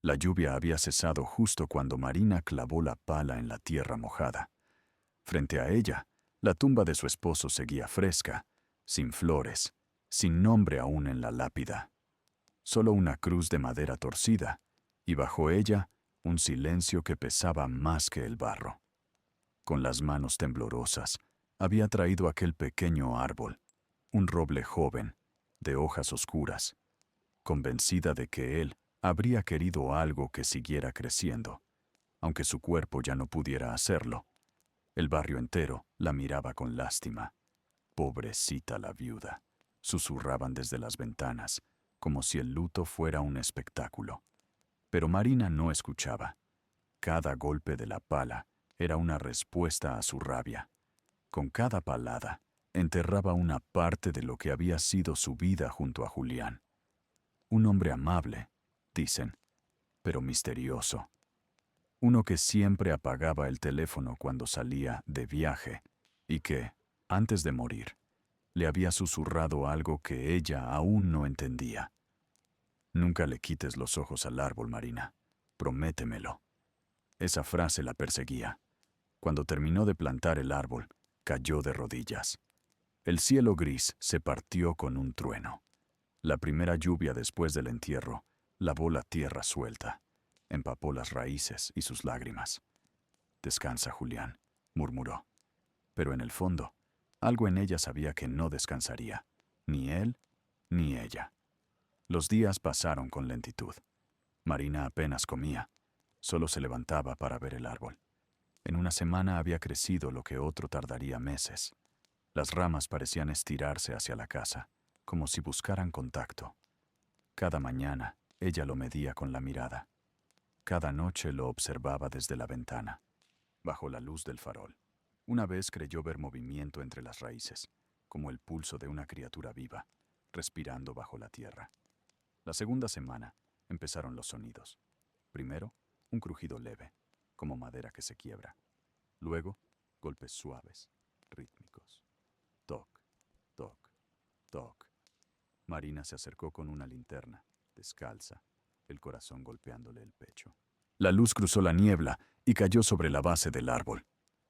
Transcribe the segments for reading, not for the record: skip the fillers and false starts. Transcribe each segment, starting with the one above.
La lluvia había cesado justo cuando Marina clavó la pala en la tierra mojada. Frente a ella, la tumba de su esposo seguía fresca, sin flores, sin nombre aún en la lápida. Solo una cruz de madera torcida, y bajo ella un silencio que pesaba más que el barro. Con las manos temblorosas, había traído aquel pequeño árbol, un roble joven, de hojas oscuras, convencida de que él habría querido algo que siguiera creciendo, aunque su cuerpo ya no pudiera hacerlo. El barrio entero la miraba con lástima. Pobrecita la viuda, susurraban desde las ventanas, como si el luto fuera un espectáculo. Pero Marina no escuchaba. Cada golpe de la pala era una respuesta a su rabia. Con cada palada, enterraba una parte de lo que había sido su vida junto a Julián. Un hombre amable, dicen, pero misterioso. Uno que siempre apagaba el teléfono cuando salía de viaje y que, antes de morir, le había susurrado algo que ella aún no entendía. Nunca le quites los ojos al árbol, Marina. Prométemelo. Esa frase la perseguía. Cuando terminó de plantar el árbol, cayó de rodillas. El cielo gris se partió con un trueno. La primera lluvia después del entierro lavó la tierra suelta, empapó las raíces y sus lágrimas. «Descansa, Julián», murmuró. Pero en el fondo, algo en ella sabía que no descansaría, ni él ni ella. Los días pasaron con lentitud. Marina apenas comía, solo se levantaba para ver el árbol. En una semana había crecido lo que otro tardaría meses. Las ramas parecían estirarse hacia la casa, como si buscaran contacto. Cada mañana, ella lo medía con la mirada. Cada noche lo observaba desde la ventana, bajo la luz del farol. Una vez creyó ver movimiento entre las raíces, como el pulso de una criatura viva, respirando bajo la tierra. La segunda semana empezaron los sonidos. Primero, un crujido leve, como madera que se quiebra. Luego, golpes suaves, rítmicos. Toc, toc, toc. Marina se acercó con una linterna, descalza, el corazón golpeándole el pecho. La luz cruzó la niebla y cayó sobre la base del árbol.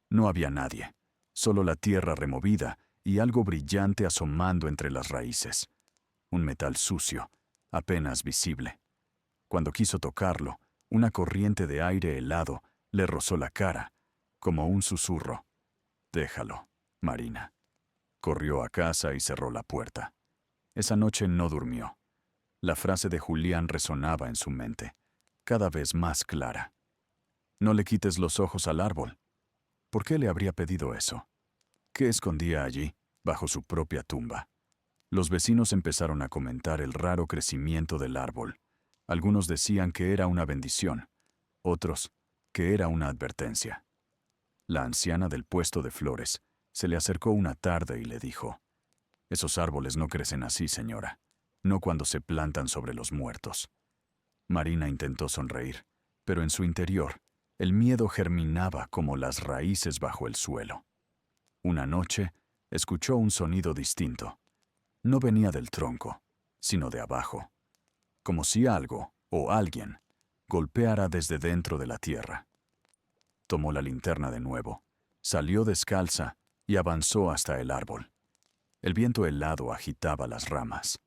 No había nadie, solo la tierra removida y algo brillante asomando entre las raíces. Un metal sucio, apenas visible. Cuando quiso tocarlo, una corriente de aire helado le rozó la cara, como un susurro. «Déjalo, Marina». Corrió a casa y cerró la puerta. Esa noche no durmió. La frase de Julián resonaba en su mente, cada vez más clara. «No le quites los ojos al árbol». ¿Por qué le habría pedido eso? ¿Qué escondía allí, bajo su propia tumba? Los vecinos empezaron a comentar el raro crecimiento del árbol. Algunos decían que era una bendición, otros que era una advertencia. La anciana del puesto de flores se le acercó una tarde y le dijo: «Esos árboles no crecen así, señora, no cuando se plantan sobre los muertos». Marina intentó sonreír, pero en su interior, el miedo germinaba como las raíces bajo el suelo. Una noche, escuchó un sonido distinto. No venía del tronco, sino de abajo, como si algo o alguien golpeara desde dentro de la tierra. Tomó la linterna de nuevo, salió descalza y avanzó hasta el árbol. El viento helado agitaba las ramas.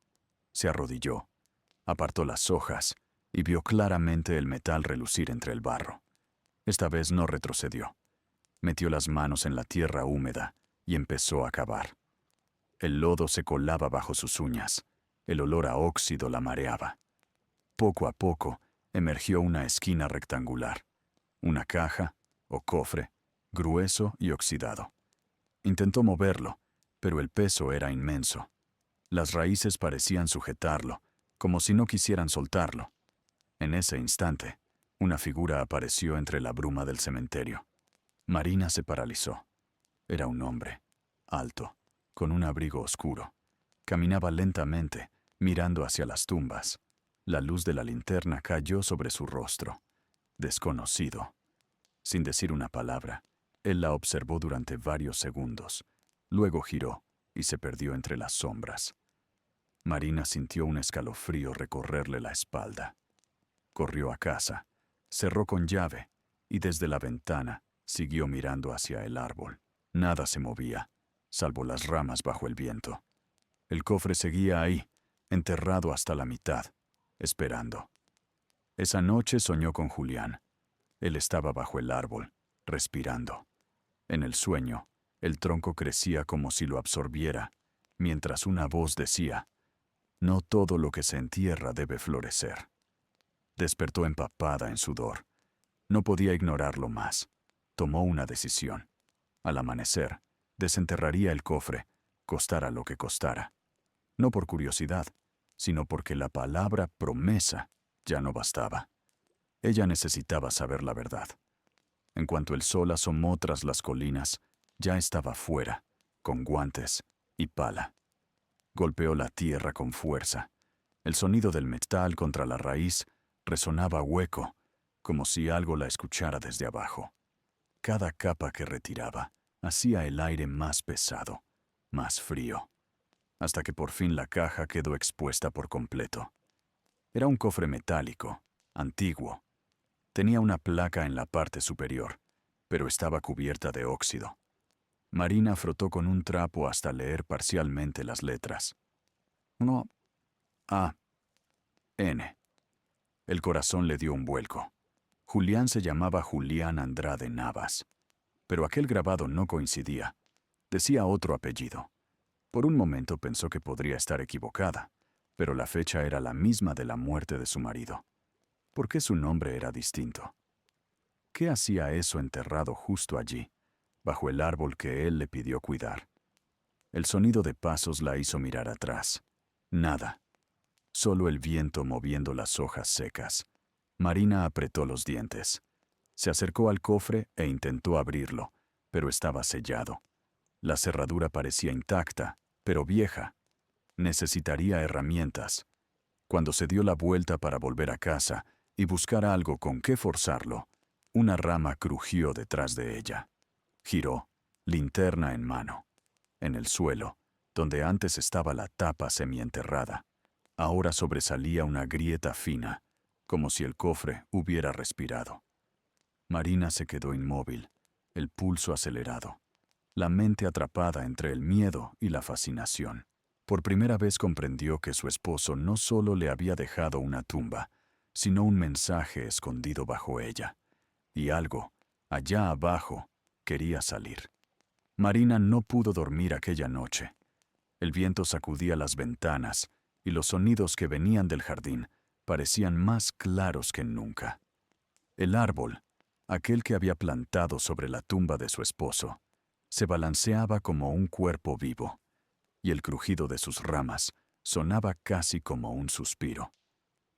Se arrodilló, apartó las hojas y vio claramente el metal relucir entre el barro. Esta vez no retrocedió. Metió las manos en la tierra húmeda y empezó a cavar. El lodo se colaba bajo sus uñas. El olor a óxido la mareaba. Poco a poco emergió una esquina rectangular, una caja o cofre, grueso y oxidado. Intentó moverlo, pero el peso era inmenso. Las raíces parecían sujetarlo, como si no quisieran soltarlo. En ese instante, una figura apareció entre la bruma del cementerio. Marina se paralizó. Era un hombre, alto, con un abrigo oscuro. Caminaba lentamente, mirando hacia las tumbas. La luz de la linterna cayó sobre su rostro. Desconocido. Sin decir una palabra, él la observó durante varios segundos. Luego giró y se perdió entre las sombras. Marina sintió un escalofrío recorrerle la espalda. Corrió a casa, cerró con llave y desde la ventana siguió mirando hacia el árbol. Nada se movía, salvo las ramas bajo el viento. El cofre seguía ahí, enterrado hasta la mitad, esperando. Esa noche soñó con Julián. Él estaba bajo el árbol, respirando. En el sueño, el tronco crecía como si lo absorbiera, mientras una voz decía: «No todo lo que se entierra debe florecer». Despertó empapada en sudor. No podía ignorarlo más. Tomó una decisión. Al amanecer, desenterraría el cofre, costara lo que costara. No por curiosidad, sino porque la palabra promesa ya no bastaba. Ella necesitaba saber la verdad. En cuanto el sol asomó tras las colinas, ya estaba fuera, con guantes y pala. Golpeó la tierra con fuerza. El sonido del metal contra la raíz resonaba hueco, como si algo la escuchara desde abajo. Cada capa que retiraba hacía el aire más pesado, más frío, hasta que por fin la caja quedó expuesta por completo. Era un cofre metálico, antiguo. Tenía una placa en la parte superior, pero estaba cubierta de óxido. Marina frotó con un trapo hasta leer parcialmente las letras. No. A. N. El corazón le dio un vuelco. Julián se llamaba Julián Andrade Navas, pero aquel grabado no coincidía. Decía otro apellido. Por un momento pensó que podría estar equivocada, pero la fecha era la misma de la muerte de su marido. ¿Por qué su nombre era distinto? ¿Qué hacía eso enterrado justo allí, bajo el árbol que él le pidió cuidar? El sonido de pasos la hizo mirar atrás. Nada. Solo el viento moviendo las hojas secas. Marina apretó los dientes. Se acercó al cofre e intentó abrirlo, pero estaba sellado. La cerradura parecía intacta, pero vieja. Necesitaría herramientas. Cuando se dio la vuelta para volver a casa y buscar algo con qué forzarlo, una rama crujió detrás de ella. Giró, linterna en mano. En el suelo, donde antes estaba la tapa semienterrada, ahora sobresalía una grieta fina, como si el cofre hubiera respirado. Marina se quedó inmóvil, el pulso acelerado, la mente atrapada entre el miedo y la fascinación. Por primera vez comprendió que su esposo no solo le había dejado una tumba, sino un mensaje escondido bajo ella. Y algo, allá abajo, quería salir. Marina no pudo dormir aquella noche. El viento sacudía las ventanas y los sonidos que venían del jardín parecían más claros que nunca. El árbol, aquel que había plantado sobre la tumba de su esposo, se balanceaba como un cuerpo vivo, y el crujido de sus ramas sonaba casi como un suspiro.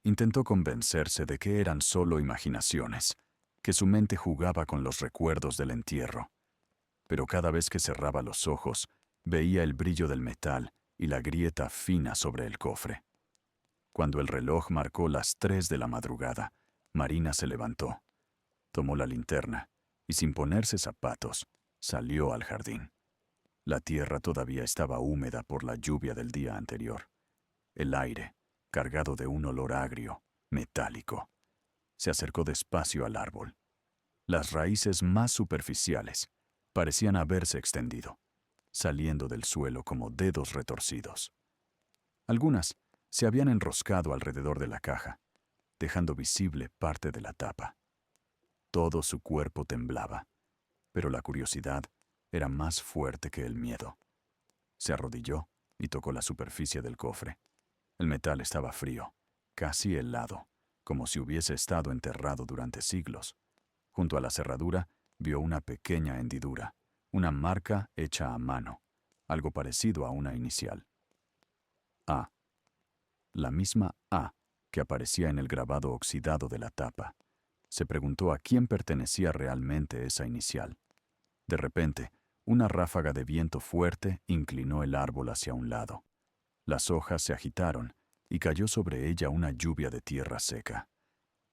Intentó convencerse de que eran solo imaginaciones, que su mente jugaba con los recuerdos del entierro. Pero cada vez que cerraba los ojos, veía el brillo del metal y la grieta fina sobre el cofre. Cuando el reloj marcó las 3 de la madrugada, Marina se levantó, tomó la linterna y, sin ponerse zapatos, salió al jardín. La tierra todavía estaba húmeda por la lluvia del día anterior. El aire, cargado de un olor agrio, metálico. Se acercó despacio al árbol. Las raíces más superficiales parecían haberse extendido, saliendo del suelo como dedos retorcidos. Algunas se habían enroscado alrededor de la caja, dejando visible parte de la tapa. Todo su cuerpo temblaba, pero la curiosidad era más fuerte que el miedo. Se arrodilló y tocó la superficie del cofre. El metal estaba frío, casi helado, como si hubiese estado enterrado durante siglos. Junto a la cerradura vio una pequeña hendidura, una marca hecha a mano, algo parecido a una inicial. A. La misma A que aparecía en el grabado oxidado de la tapa. Se preguntó a quién pertenecía realmente esa inicial. De repente, una ráfaga de viento fuerte inclinó el árbol hacia un lado. Las hojas se agitaron y cayó sobre ella una lluvia de tierra seca.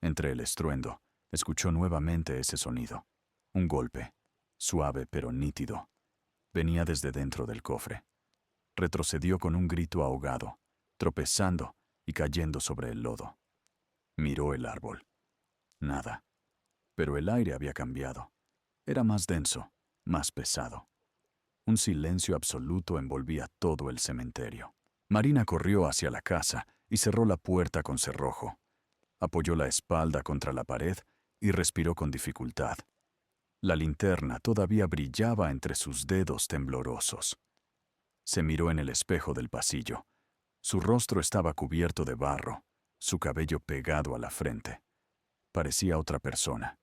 Entre el estruendo, escuchó nuevamente ese sonido. Un golpe, suave pero nítido. Venía desde dentro del cofre. Retrocedió con un grito ahogado, tropezando y cayendo sobre el lodo. Miró el árbol. Nada. Pero el aire había cambiado. Era más denso, más pesado. Un silencio absoluto envolvía todo el cementerio. Marina corrió hacia la casa y cerró la puerta con cerrojo. Apoyó la espalda contra la pared y respiró con dificultad. La linterna todavía brillaba entre sus dedos temblorosos. Se miró en el espejo del pasillo. Su rostro estaba cubierto de barro, su cabello pegado a la frente. Parecía otra persona.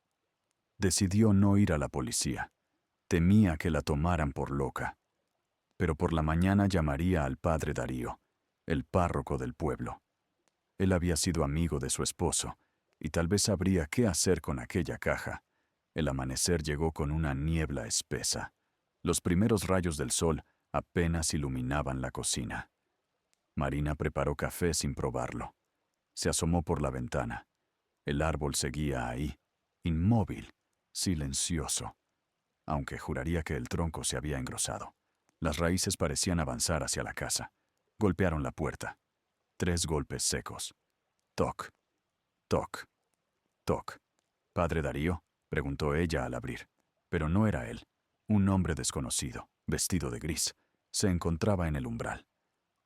Decidió no ir a la policía. Temía que la tomaran por loca. Pero por la mañana llamaría al padre Darío, el párroco del pueblo. Él había sido amigo de su esposo, y tal vez sabría qué hacer con aquella caja. El amanecer llegó con una niebla espesa. Los primeros rayos del sol apenas iluminaban la cocina. Marina preparó café sin probarlo. Se asomó por la ventana. El árbol seguía ahí, inmóvil, silencioso, aunque juraría que el tronco se había engrosado. Las raíces parecían avanzar hacia la casa. Golpearon la puerta. 3 golpes secos. Toc, toc, toc. ¿Padre Darío?, preguntó ella al abrir. Pero no era él. Un hombre desconocido, vestido de gris, se encontraba en el umbral.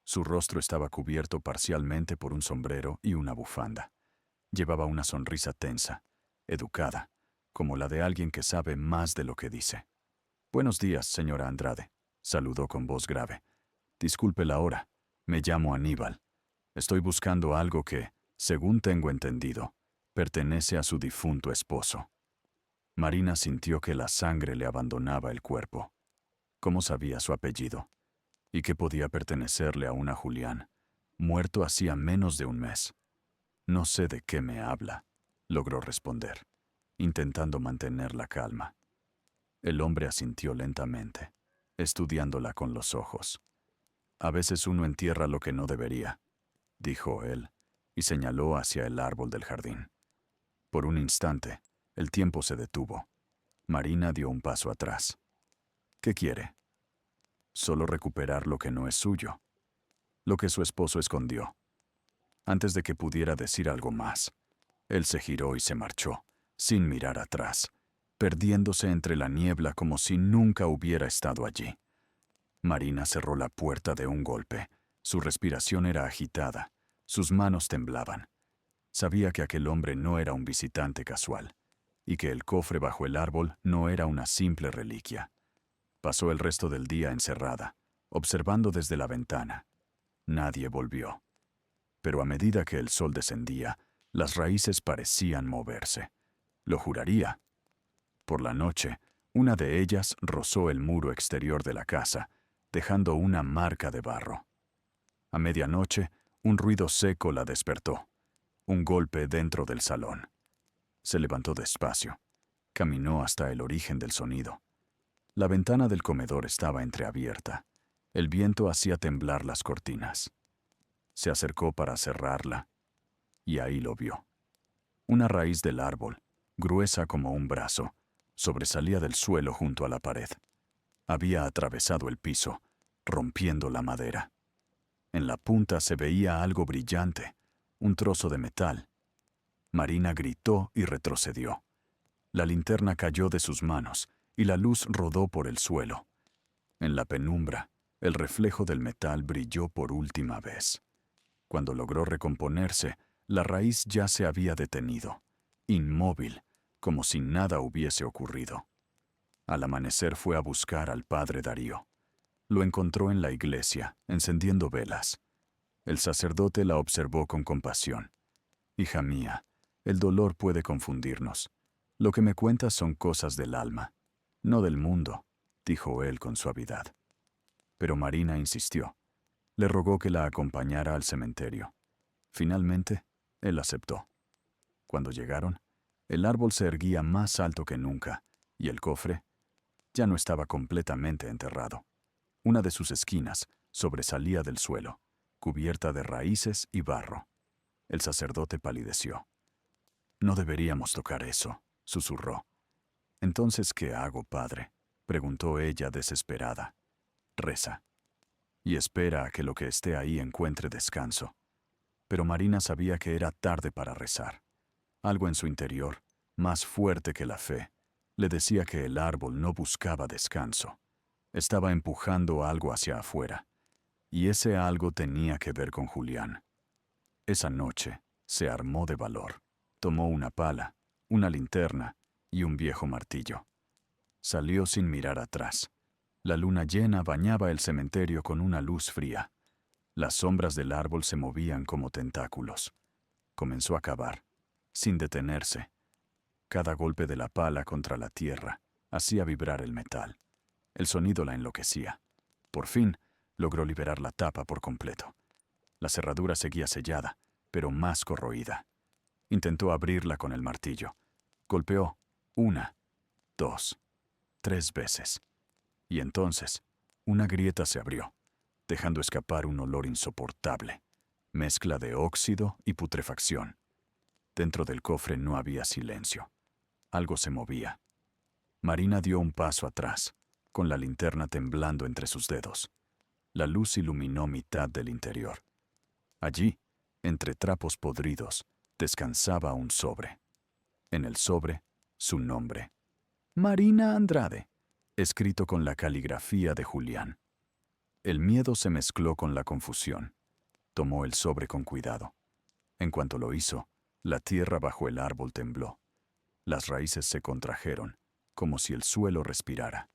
Su rostro estaba cubierto parcialmente por un sombrero y una bufanda. Llevaba una sonrisa tensa, educada, como la de alguien que sabe más de lo que dice. «Buenos días, señora Andrade», saludó con voz grave. «Disculpe la hora. Me llamo Aníbal. Estoy buscando algo que, según tengo entendido, pertenece a su difunto esposo». Marina sintió que la sangre le abandonaba el cuerpo. ¿Cómo sabía su apellido? ¿Y qué podía pertenecerle a una Julián, muerto hacía menos de un mes? «No sé de qué me habla», logró responder, intentando mantener la calma. El hombre asintió lentamente, estudiándola con los ojos. «A veces uno entierra lo que no debería», dijo él, y señaló hacia el árbol del jardín. Por un instante, el tiempo se detuvo. Marina dio un paso atrás. «¿Qué quiere?» «Solo recuperar lo que no es suyo, lo que su esposo escondió». Antes de que pudiera decir algo más, él se giró y se marchó, sin mirar atrás, perdiéndose entre la niebla como si nunca hubiera estado allí. Marina cerró la puerta de un golpe. Su respiración era agitada, sus manos temblaban. Sabía que aquel hombre no era un visitante casual, y que el cofre bajo el árbol no era una simple reliquia. Pasó el resto del día encerrada, observando desde la ventana. Nadie volvió. Pero a medida que el sol descendía, las raíces parecían moverse. Lo juraría. Por la noche, una de ellas rozó el muro exterior de la casa, dejando una marca de barro. A medianoche, un ruido seco la despertó. Un golpe dentro del salón. Se levantó despacio. Caminó hasta el origen del sonido. La ventana del comedor estaba entreabierta. El viento hacía temblar las cortinas. Se acercó para cerrarla, y ahí lo vio. Una raíz del árbol, gruesa como un brazo, sobresalía del suelo junto a la pared. Había atravesado el piso, rompiendo la madera. En la punta se veía algo brillante, un trozo de metal. Marina gritó y retrocedió. La linterna cayó de sus manos y la luz rodó por el suelo. En la penumbra, el reflejo del metal brilló por última vez. Cuando logró recomponerse, la raíz ya se había detenido, inmóvil, como si nada hubiese ocurrido. Al amanecer fue a buscar al padre Darío. Lo encontró en la iglesia, encendiendo velas. El sacerdote la observó con compasión. «Hija mía, el dolor puede confundirnos. Lo que me cuentas son cosas del alma, no del mundo», dijo él con suavidad. Pero Marina insistió. Le rogó que la acompañara al cementerio. Finalmente, él aceptó. Cuando llegaron, el árbol se erguía más alto que nunca, y el cofre ya no estaba completamente enterrado. Una de sus esquinas sobresalía del suelo, cubierta de raíces y barro. El sacerdote palideció. «No deberíamos tocar eso», susurró. «Entonces, ¿qué hago, padre?», preguntó ella desesperada. «Reza. Y espera a que lo que esté ahí encuentre descanso. pero Marina sabía que era tarde para rezar. Algo en su interior, más fuerte que la fe, le decía que el árbol no buscaba descanso. Estaba empujando algo hacia afuera, y ese algo tenía que ver con Julián. Esa noche se armó de valor. Tomó una pala, una linterna y un viejo martillo. Salió sin mirar atrás. La luna llena bañaba el cementerio con una luz fría. Las sombras del árbol se movían como tentáculos. Comenzó a cavar, sin detenerse. Cada golpe de la pala contra la tierra hacía vibrar el metal. El sonido la enloquecía. Por fin, logró liberar la tapa por completo. La cerradura seguía sellada, pero más corroída. Intentó abrirla con el martillo. Golpeó 1, 2, 3 veces. Y entonces, una grieta se abrió, dejando escapar un olor insoportable, mezcla de óxido y putrefacción. Dentro del cofre no había silencio. Algo se movía. Marina dio un paso atrás, con la linterna temblando entre sus dedos. La luz iluminó mitad del interior. Allí, entre trapos podridos, descansaba un sobre. En el sobre, su nombre. Marina Andrade, escrito con la caligrafía de Julián. El miedo se mezcló con la confusión. Tomó el sobre con cuidado. En cuanto lo hizo, la tierra bajo el árbol tembló. Las raíces se contrajeron, como si el suelo respirara.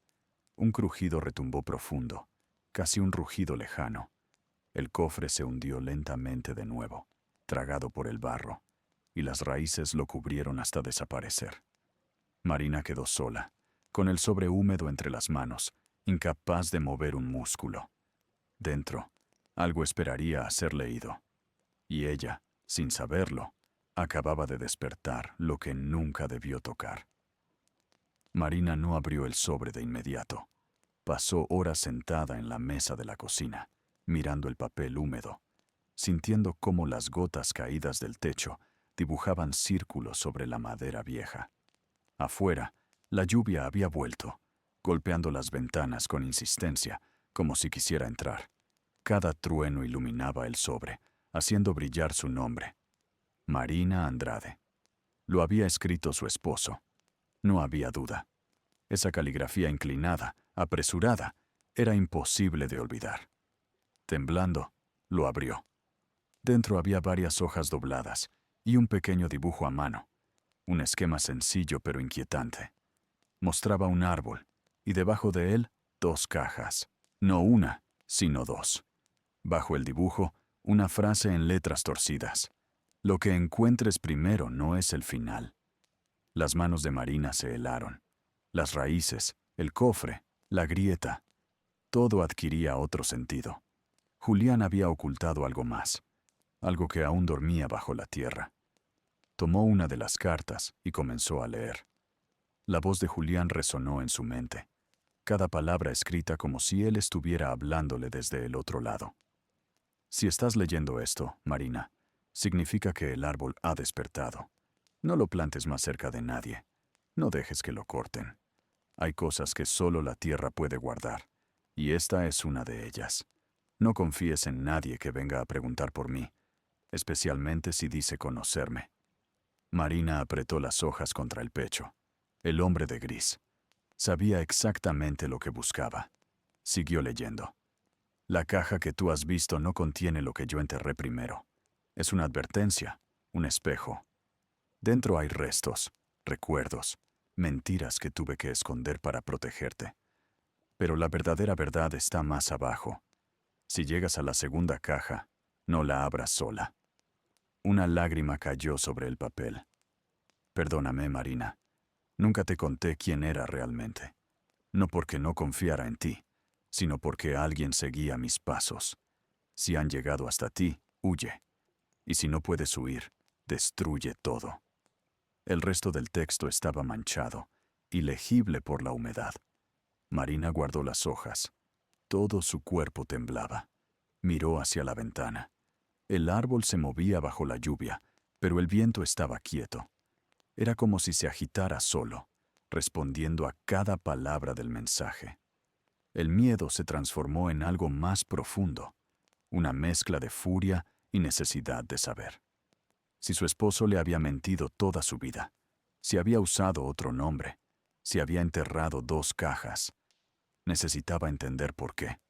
Un crujido retumbó profundo, casi un rugido lejano. El cofre se hundió lentamente de nuevo, tragado por el barro, y las raíces lo cubrieron hasta desaparecer. Marina quedó sola, con el sobre húmedo entre las manos, incapaz de mover un músculo. Dentro, algo esperaría a ser leído. Y ella, sin saberlo, acababa de despertar lo que nunca debió tocar. Marina no abrió el sobre de inmediato. Pasó horas sentada en la mesa de la cocina, mirando el papel húmedo, sintiendo cómo las gotas caídas del techo dibujaban círculos sobre la madera vieja. Afuera, la lluvia había vuelto, golpeando las ventanas con insistencia, como si quisiera entrar. Cada trueno iluminaba el sobre, haciendo brillar su nombre. Marina Andrade. Lo había escrito su esposo. No había duda. Esa caligrafía inclinada, apresurada, era imposible de olvidar. Temblando, lo abrió. Dentro había varias hojas dobladas y un pequeño dibujo a mano. Un esquema sencillo pero inquietante. Mostraba un árbol, y debajo de él, 2 cajas. No una, sino 2. Bajo el dibujo, una frase en letras torcidas. Lo que encuentres primero no es el final. Las manos de Marina se helaron. Las raíces, el cofre, la grieta. Todo adquiría otro sentido. Julián había ocultado algo más, algo que aún dormía bajo la tierra. Tomó una de las cartas y comenzó a leer. La voz de Julián resonó en su mente, cada palabra escrita como si él estuviera hablándole desde el otro lado. Si estás leyendo esto, Marina, significa que el árbol ha despertado. No lo plantes más cerca de nadie. No dejes que lo corten. Hay cosas que solo la tierra puede guardar, y esta es una de ellas. No confíes en nadie que venga a preguntar por mí, especialmente si dice conocerme. Marina apretó las hojas contra el pecho. El hombre de gris. Sabía exactamente lo que buscaba. Siguió leyendo. La caja que tú has visto no contiene lo que yo enterré primero. Es una advertencia, un espejo. Dentro hay restos, recuerdos, mentiras que tuve que esconder para protegerte. Pero la verdadera verdad está más abajo. Si llegas a la segunda caja, no la abras sola. Una lágrima cayó sobre el papel. Perdóname, Marina. Nunca te conté quién era realmente. No porque no confiara en ti, sino porque alguien seguía mis pasos. Si han llegado hasta ti, huye. Y si no puedes huir, destruye todo. El resto del texto estaba manchado, ilegible por la humedad. Marina guardó las hojas. Todo su cuerpo temblaba. Miró hacia la ventana. El árbol se movía bajo la lluvia, pero el viento estaba quieto. Era como si se agitara solo, respondiendo a cada palabra del mensaje. El miedo se transformó en algo más profundo, una mezcla de furia y necesidad de saber. Si su esposo le había mentido toda su vida, si había usado otro nombre, si había enterrado 2 cajas, necesitaba entender por qué.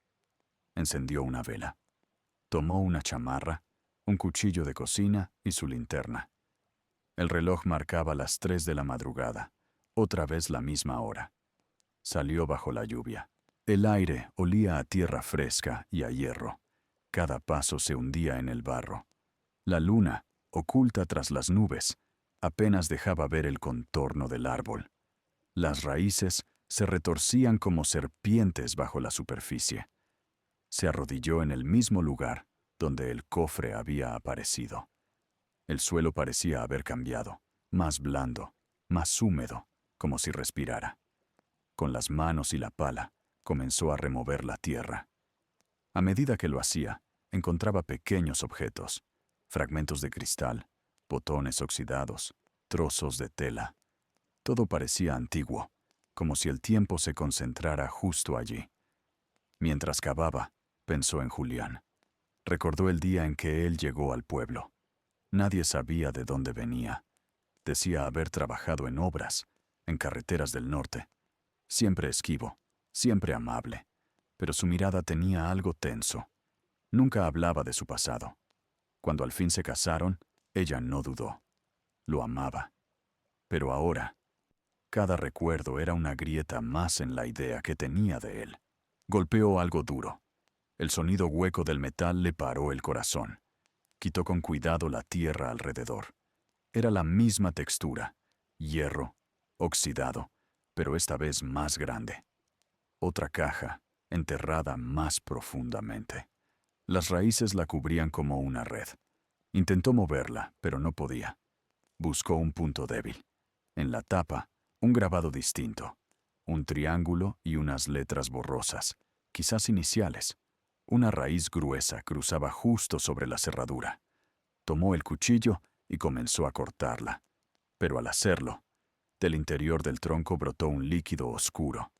Encendió una vela. Tomó una chamarra, un cuchillo de cocina y su linterna. El reloj marcaba las 3 de la madrugada, otra vez la misma hora. Salió bajo la lluvia. El aire olía a tierra fresca y a hierro. Cada paso se hundía en el barro. La luna, oculta tras las nubes, apenas dejaba ver el contorno del árbol. Las raíces se retorcían como serpientes bajo la superficie. Se arrodilló en el mismo lugar donde el cofre había aparecido. El suelo parecía haber cambiado, más blando, más húmedo, como si respirara. Con las manos y la pala, comenzó a remover la tierra. A medida que lo hacía, encontraba pequeños objetos, fragmentos de cristal, botones oxidados, trozos de tela. Todo parecía antiguo, como si el tiempo se concentrara justo allí. Mientras cavaba, pensó en Julián. Recordó el día en que él llegó al pueblo. Nadie sabía de dónde venía. Decía haber trabajado en obras, en carreteras del norte. Siempre esquivo, siempre amable, pero su mirada tenía algo tenso. Nunca hablaba de su pasado. Cuando al fin se casaron, ella no dudó. Lo amaba. Pero ahora, cada recuerdo era una grieta más en la idea que tenía de él. Golpeó algo duro. El sonido hueco del metal le paró el corazón. Quitó con cuidado la tierra alrededor. Era la misma textura, hierro, oxidado, pero esta vez más grande. Otra caja, enterrada más profundamente. Las raíces la cubrían como una red. Intentó moverla, pero no podía. Buscó un punto débil. En la tapa, un grabado distinto. Un triángulo y unas letras borrosas, quizás iniciales. Una raíz gruesa cruzaba justo sobre la cerradura. Tomó el cuchillo y comenzó a cortarla. Pero al hacerlo, del interior del tronco brotó un líquido oscuro,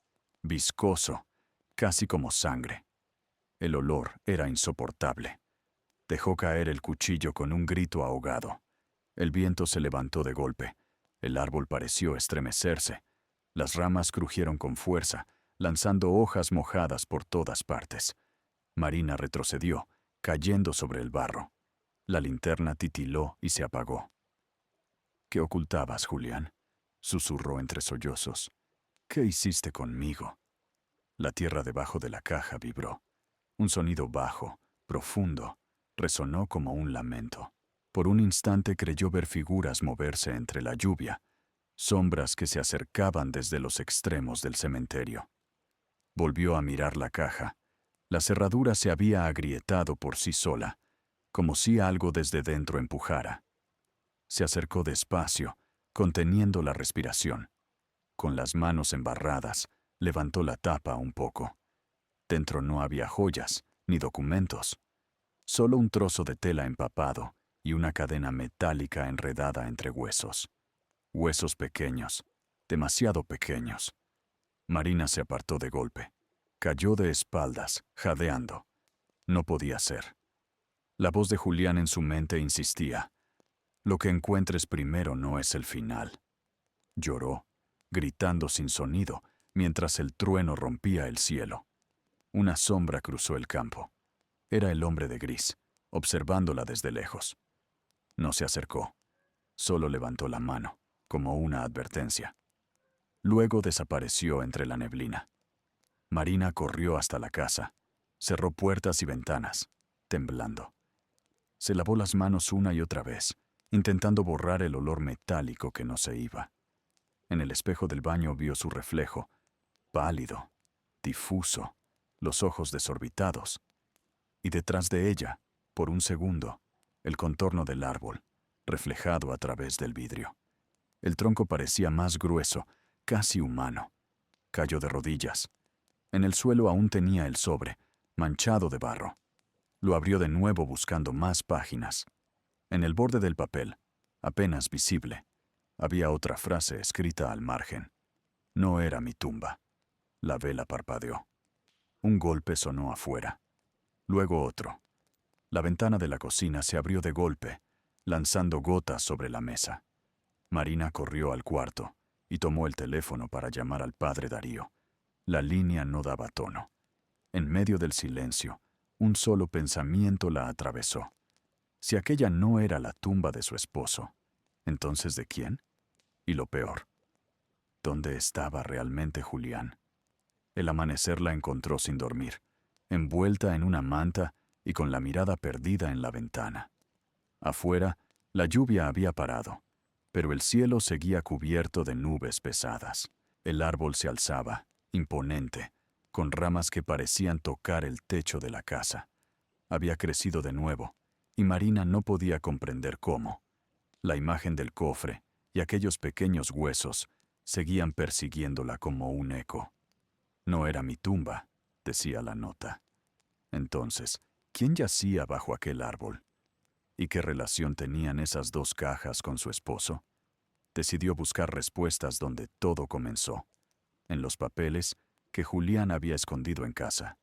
viscoso, casi como sangre. El olor era insoportable. Dejó caer el cuchillo con un grito ahogado. El viento se levantó de golpe. El árbol pareció estremecerse. Las ramas crujieron con fuerza, lanzando hojas mojadas por todas partes. Marina retrocedió, cayendo sobre el barro. La linterna titiló y se apagó. ¿Qué ocultabas, Julián?, susurró entre sollozos. ¿Qué hiciste conmigo? La tierra debajo de la caja vibró. Un sonido bajo, profundo, resonó como un lamento. Por un instante creyó ver figuras moverse entre la lluvia, sombras que se acercaban desde los extremos del cementerio. Volvió a mirar la caja. La cerradura se había agrietado por sí sola, como si algo desde dentro empujara. Se acercó despacio, conteniendo la respiración. Con las manos embarradas, levantó la tapa un poco. Dentro no había joyas, ni documentos. Solo un trozo de tela empapado y una cadena metálica enredada entre huesos. Huesos pequeños, demasiado pequeños. Marina se apartó de golpe. Cayó de espaldas, jadeando. No podía ser. La voz de Julián en su mente insistía. Lo que encuentres primero no es el final. Lloró, gritando sin sonido, mientras el trueno rompía el cielo. Una sombra cruzó el campo. Era el hombre de gris, observándola desde lejos. No se acercó. Solo levantó la mano, como una advertencia. Luego desapareció entre la neblina. Marina corrió hasta la casa. Cerró puertas y ventanas, temblando. Se lavó las manos una y otra vez, intentando borrar el olor metálico que no se iba. En el espejo del baño vio su reflejo, pálido, difuso, los ojos desorbitados. Y detrás de ella, por un segundo, el contorno del árbol, reflejado a través del vidrio. El tronco parecía más grueso, casi humano. Cayó de rodillas. En el suelo aún tenía el sobre, manchado de barro. Lo abrió de nuevo buscando más páginas. En el borde del papel, apenas visible, había otra frase escrita al margen. No era mi tumba. La vela parpadeó. Un golpe sonó afuera. Luego otro. La ventana de la cocina se abrió de golpe, lanzando gotas sobre la mesa. Marina corrió al cuarto y tomó el teléfono para llamar al padre Darío. La línea no daba tono. En medio del silencio, un solo pensamiento la atravesó. Si aquella no era la tumba de su esposo, ¿entonces de quién? Y lo peor, ¿dónde estaba realmente Julián? El amanecer la encontró sin dormir, envuelta en una manta y con la mirada perdida en la ventana. Afuera, la lluvia había parado, pero el cielo seguía cubierto de nubes pesadas. El árbol se alzaba, imponente, con ramas que parecían tocar el techo de la casa. Había crecido de nuevo, y Marina no podía comprender cómo. La imagen del cofre y aquellos pequeños huesos seguían persiguiéndola como un eco. No era mi tumba, decía la nota. Entonces, ¿quién yacía bajo aquel árbol? ¿Y qué relación tenían esas dos cajas con su esposo? Decidió buscar respuestas donde todo comenzó, en los papeles que Julián había escondido en casa.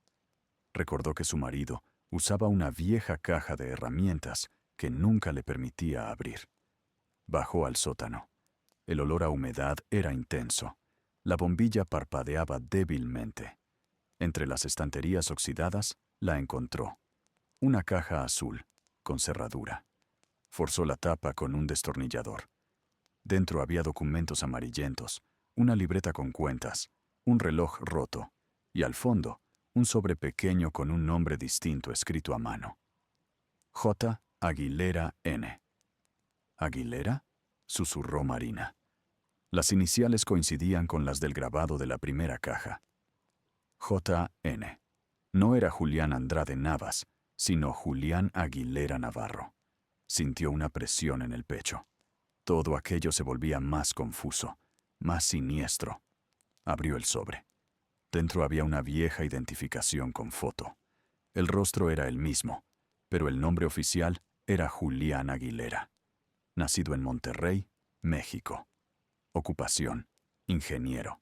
Recordó que su marido usaba una vieja caja de herramientas que nunca le permitía abrir. Bajó al sótano. El olor a humedad era intenso. La bombilla parpadeaba débilmente. Entre las estanterías oxidadas, la encontró. Una caja azul, con cerradura. Forzó la tapa con un destornillador. Dentro había documentos amarillentos, una libreta con cuentas, un reloj roto, y al fondo, un sobre pequeño con un nombre distinto escrito a mano. J. Aguilera N. ¿Aguilera?, susurró Marina. Las iniciales coincidían con las del grabado de la primera caja. J.N. No era Julián Andrade Navas, sino Julián Aguilera Navarro. Sintió una presión en el pecho. Todo aquello se volvía más confuso, más siniestro. Abrió el sobre. Dentro había una vieja identificación con foto. El rostro era el mismo, pero el nombre oficial era Julián Aguilera. Nacido en Monterrey, México. Ocupación: ingeniero.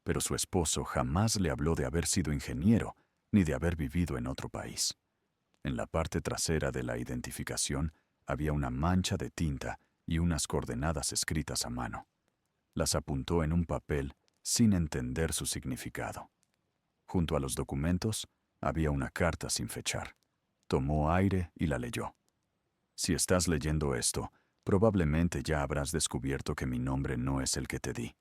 Pero su esposo jamás le habló de haber sido ingeniero ni de haber vivido en otro país. En la parte trasera de la identificación había una mancha de tinta y unas coordenadas escritas a mano. Las apuntó en un papel sin entender su significado. Junto a los documentos había una carta sin fechar. Tomó aire y la leyó. Si estás leyendo esto, probablemente ya habrás descubierto que mi nombre no es el que te di.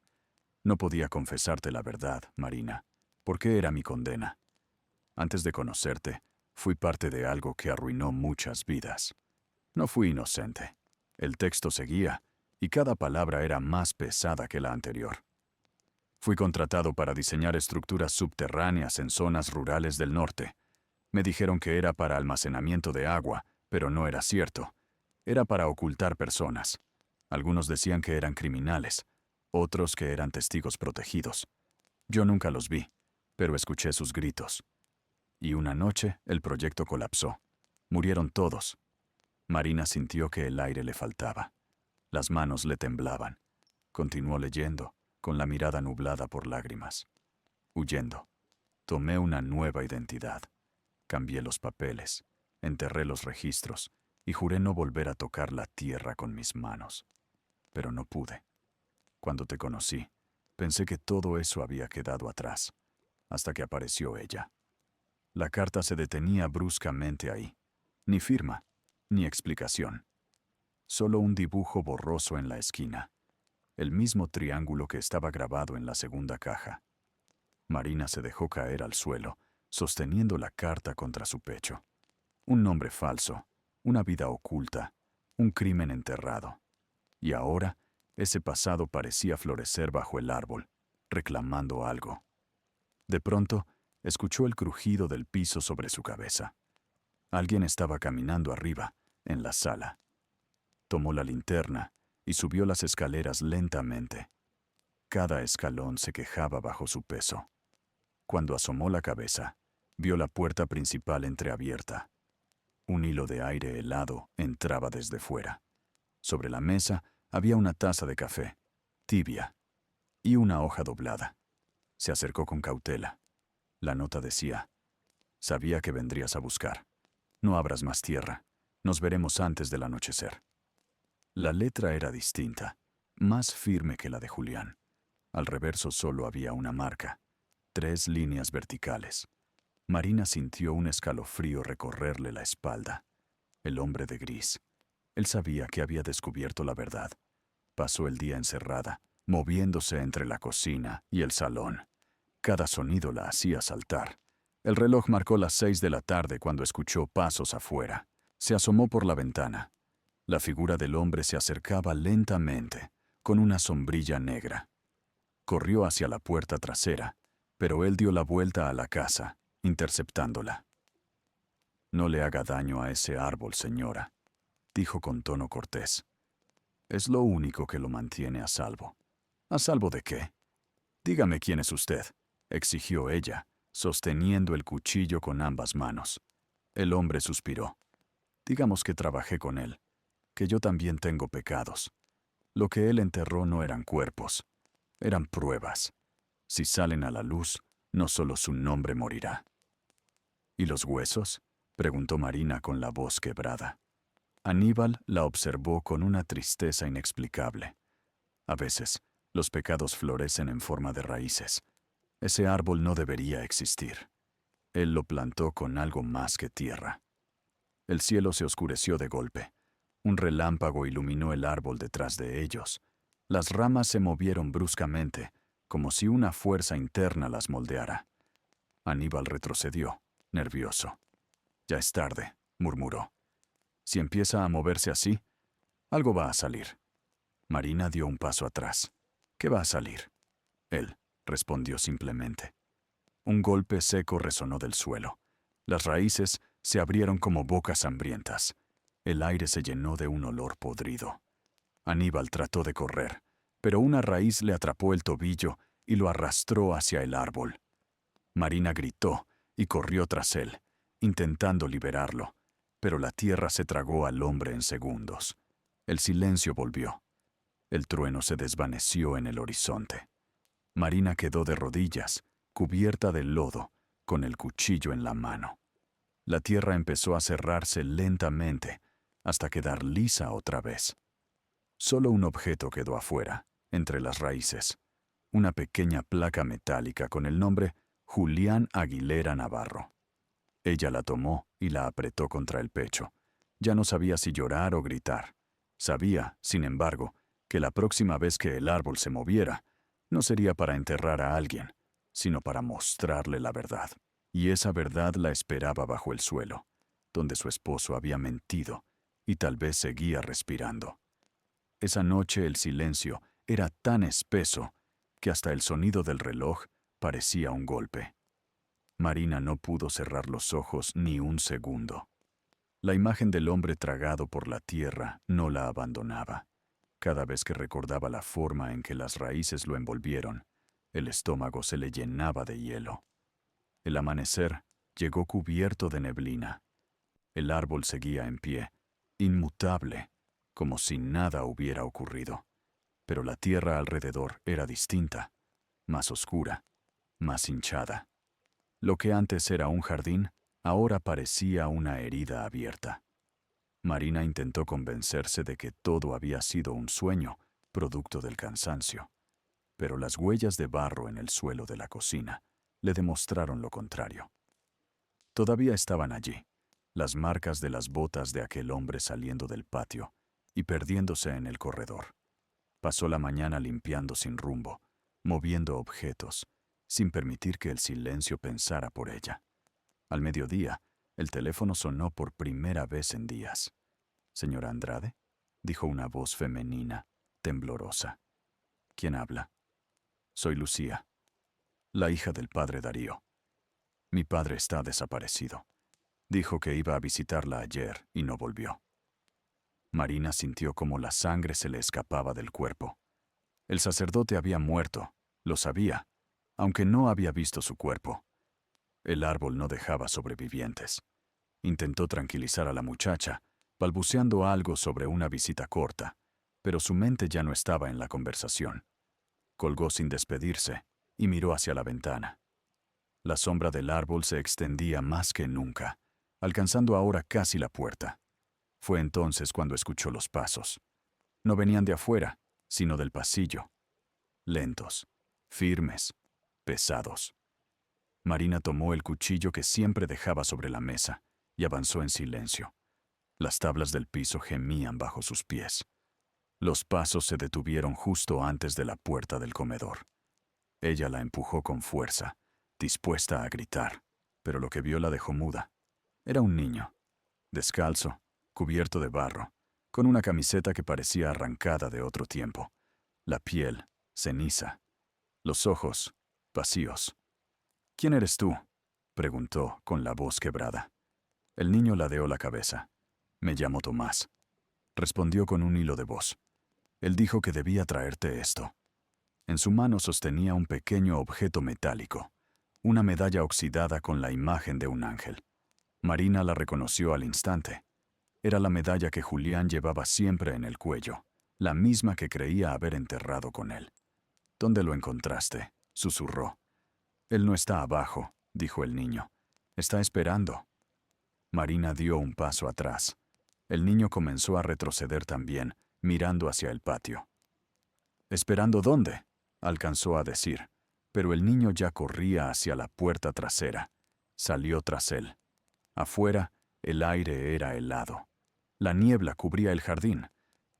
No podía confesarte la verdad, Marina, porque era mi condena. Antes de conocerte, fui parte de algo que arruinó muchas vidas. No fui inocente. El texto seguía, y cada palabra era más pesada que la anterior. Fui contratado para diseñar estructuras subterráneas en zonas rurales del norte. Me dijeron que era para almacenamiento de agua, pero no era cierto. Era para ocultar personas. Algunos decían que eran criminales, otros que eran testigos protegidos. Yo nunca los vi, pero escuché sus gritos. Y una noche el proyecto colapsó. Murieron todos. Marina sintió que el aire le faltaba. Las manos le temblaban. Continuó leyendo, con la mirada nublada por lágrimas. Huyendo. Tomé una nueva identidad. Cambié los papeles, enterré los registros y juré no volver a tocar la tierra con mis manos. Pero no pude. Cuando te conocí, pensé que todo eso había quedado atrás, hasta que apareció ella. La carta se detenía bruscamente ahí. Ni firma, ni explicación. Solo un dibujo borroso en la esquina. El mismo triángulo que estaba grabado en la segunda caja. Marina se dejó caer al suelo, sosteniendo la carta contra su pecho. Un nombre falso, una vida oculta, un crimen enterrado. Y ahora, ese pasado parecía florecer bajo el árbol, reclamando algo. De pronto, escuchó el crujido del piso sobre su cabeza. Alguien estaba caminando arriba, en la sala. Tomó la linterna y subió las escaleras lentamente. Cada escalón se quejaba bajo su peso. Cuando asomó la cabeza, vio la puerta principal entreabierta. Un hilo de aire helado entraba desde fuera. Sobre la mesa había una taza de café, tibia, y una hoja doblada. Se acercó con cautela. La nota decía: sabía que vendrías a buscar. No abras más tierra. Nos veremos antes del anochecer. La letra era distinta, más firme que la de Julián. Al reverso solo había una marca, 3 líneas verticales. Marina sintió un escalofrío recorrerle la espalda. El hombre de gris. Él sabía que había descubierto la verdad. Pasó el día encerrada, moviéndose entre la cocina y el salón. Cada sonido la hacía saltar. El reloj marcó las 6 de la tarde cuando escuchó pasos afuera. Se asomó por la ventana. La figura del hombre se acercaba lentamente, con una sombrilla negra. Corrió hacia la puerta trasera, pero él dio la vuelta a la casa, interceptándola. «No le haga daño a ese árbol, señora», dijo con tono cortés. «Es lo único que lo mantiene a salvo». «¿A salvo de qué?» «Dígame quién es usted», exigió ella, sosteniendo el cuchillo con ambas manos. El hombre suspiró. «Digamos que trabajé con él, que yo también tengo pecados. Lo que él enterró no eran cuerpos, eran pruebas. Si salen a la luz, no solo su nombre morirá». «¿Y los huesos?», preguntó Marina con la voz quebrada. Aníbal la observó con una tristeza inexplicable. A veces, los pecados florecen en forma de raíces. Ese árbol no debería existir. Él lo plantó con algo más que tierra. El cielo se oscureció de golpe. Un relámpago iluminó el árbol detrás de ellos. Las ramas se movieron bruscamente, como si una fuerza interna las moldeara. Aníbal retrocedió, nervioso. «Ya es tarde», murmuró. «Si empieza a moverse así, algo va a salir». Marina dio un paso atrás. «¿Qué va a salir?». Él respondió simplemente. Un golpe seco resonó del suelo. Las raíces se abrieron como bocas hambrientas. El aire se llenó de un olor podrido. Aníbal trató de correr, pero una raíz le atrapó el tobillo y lo arrastró hacia el árbol. Marina gritó y corrió tras él, intentando liberarlo, pero la tierra se tragó al hombre en segundos. El silencio volvió. El trueno se desvaneció en el horizonte. Marina quedó de rodillas, cubierta de lodo, con el cuchillo en la mano. La tierra empezó a cerrarse lentamente, hasta quedar lisa otra vez. Solo un objeto quedó afuera, entre las raíces. Una pequeña placa metálica con el nombre Julián Aguilera Navarro. Ella la tomó y la apretó contra el pecho. Ya no sabía si llorar o gritar. Sabía, sin embargo, que la próxima vez que el árbol se moviera, no sería para enterrar a alguien, sino para mostrarle la verdad. Y esa verdad la esperaba bajo el suelo, donde su esposo había mentido y tal vez seguía respirando. Esa noche el silencio era tan espeso que hasta el sonido del reloj parecía un golpe. Marina no pudo cerrar los ojos ni un segundo. La imagen del hombre tragado por la tierra no la abandonaba. Cada vez que recordaba la forma en que las raíces lo envolvieron, el estómago se le llenaba de hielo. El amanecer llegó cubierto de neblina. El árbol seguía en pie, inmutable, como si nada hubiera ocurrido. Pero la tierra alrededor era distinta, más oscura, más hinchada. Lo que antes era un jardín, ahora parecía una herida abierta. Marina intentó convencerse de que todo había sido un sueño, producto del cansancio. Pero las huellas de barro en el suelo de la cocina le demostraron lo contrario. Todavía estaban allí, las marcas de las botas de aquel hombre saliendo del patio y perdiéndose en el corredor. Pasó la mañana limpiando sin rumbo, moviendo objetos, sin permitir que el silencio pensara por ella. Al mediodía, el teléfono sonó por primera vez en días. «¿Señora Andrade?», dijo una voz femenina, temblorosa. «¿Quién habla?». «Soy Lucía, la hija del padre Darío. Mi padre está desaparecido. Dijo que iba a visitarla ayer y no volvió». Marina sintió como la sangre se le escapaba del cuerpo. El sacerdote había muerto, lo sabía, aunque no había visto su cuerpo. El árbol no dejaba sobrevivientes. Intentó tranquilizar a la muchacha, balbuceando algo sobre una visita corta, pero su mente ya no estaba en la conversación. Colgó sin despedirse y miró hacia la ventana. La sombra del árbol se extendía más que nunca, alcanzando ahora casi la puerta. Fue entonces cuando escuchó los pasos. No venían de afuera, sino del pasillo. Lentos, firmes, pesados. Marina tomó el cuchillo que siempre dejaba sobre la mesa y avanzó en silencio. Las tablas del piso gemían bajo sus pies. Los pasos se detuvieron justo antes de la puerta del comedor. Ella la empujó con fuerza, dispuesta a gritar, pero lo que vio la dejó muda. Era un niño, descalzo, cubierto de barro, con una camiseta que parecía arrancada de otro tiempo, la piel ceniza, los ojos vacíos. «¿Quién eres tú?», preguntó con la voz quebrada. El niño ladeó la cabeza. «Me llamo Tomás», respondió con un hilo de voz. «Él dijo que debía traerte esto». En su mano sostenía un pequeño objeto metálico, una medalla oxidada con la imagen de un ángel. Marina la reconoció al instante. Era la medalla que Julián llevaba siempre en el cuello, la misma que creía haber enterrado con él. «¿Dónde lo encontraste?», susurró. «Él no está abajo», dijo el niño. «Está esperando». Marina dio un paso atrás. El niño comenzó a retroceder también, mirando hacia el patio. «¿Esperando dónde?», alcanzó a decir, pero el niño ya corría hacia la puerta trasera. Salió tras él. Afuera, el aire era helado. La niebla cubría el jardín.